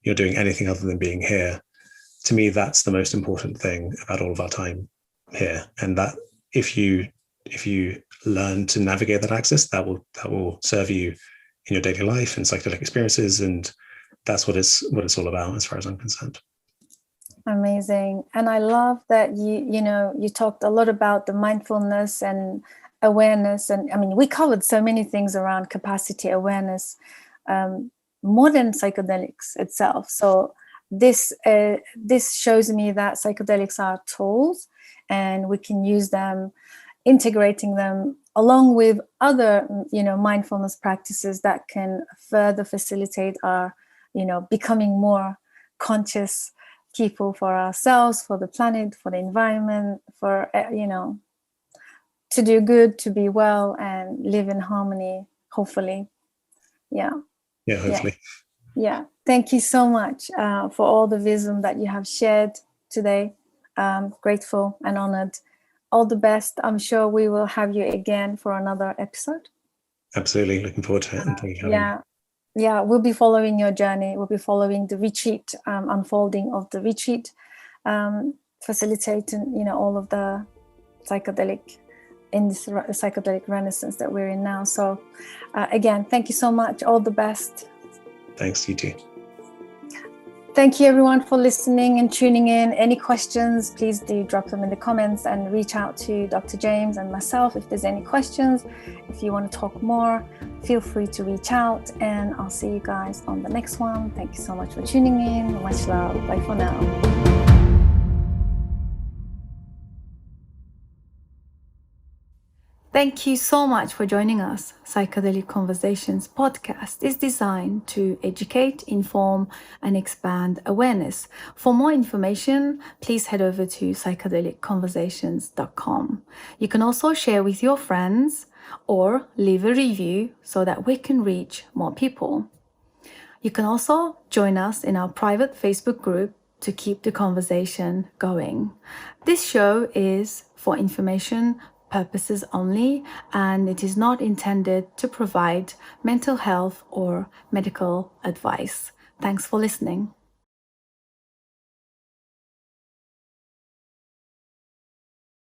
you're doing anything other than being here. To me, that's the most important thing about all of our time here. And that if you learn to navigate that axis, that will serve you in your daily life and psychedelic experiences. And that's what it's all about, as far as I'm concerned. Amazing. And I love that you talked a lot about the mindfulness and awareness. And I mean, we covered so many things around capacity, awareness, modern psychedelics itself. So this shows me that psychedelics are tools, and we can use them, integrating them along with other, mindfulness practices that can further facilitate our, becoming more conscious people for ourselves, for the planet, for the environment, for, to do good, to be well, and live in harmony, hopefully. Yeah. Yeah, hopefully. Yeah. Thank you so much for all the wisdom that you have shared today. Grateful and honored. All the best. I'm sure we will have you again for another episode. Absolutely. Looking forward to it. And thank you for having me. Yeah, we'll be following your journey. We'll be following the retreat, unfolding of the retreat, facilitating, all of the psychedelic, in this psychedelic renaissance that we're in now. So again, thank you so much. All the best. Thanks, you too. Thank you everyone for listening and tuning in. Any questions, please do drop them in the comments and reach out to Dr. James and myself if there's any questions. If you want to talk more, feel free to reach out, and I'll see you guys on the next one. Thank you so much for tuning in. Much love. Bye for now. Thank you so much for joining us. Psychedelic Conversations podcast is designed to educate, inform, and expand awareness. For more information, please head over to psychedelicconversations.com. You can also share with your friends or leave a review so that we can reach more people. You can also join us in our private Facebook group to keep the conversation going. This show is for information purposes only, and it is not intended to provide mental health or medical advice. Thanks for listening.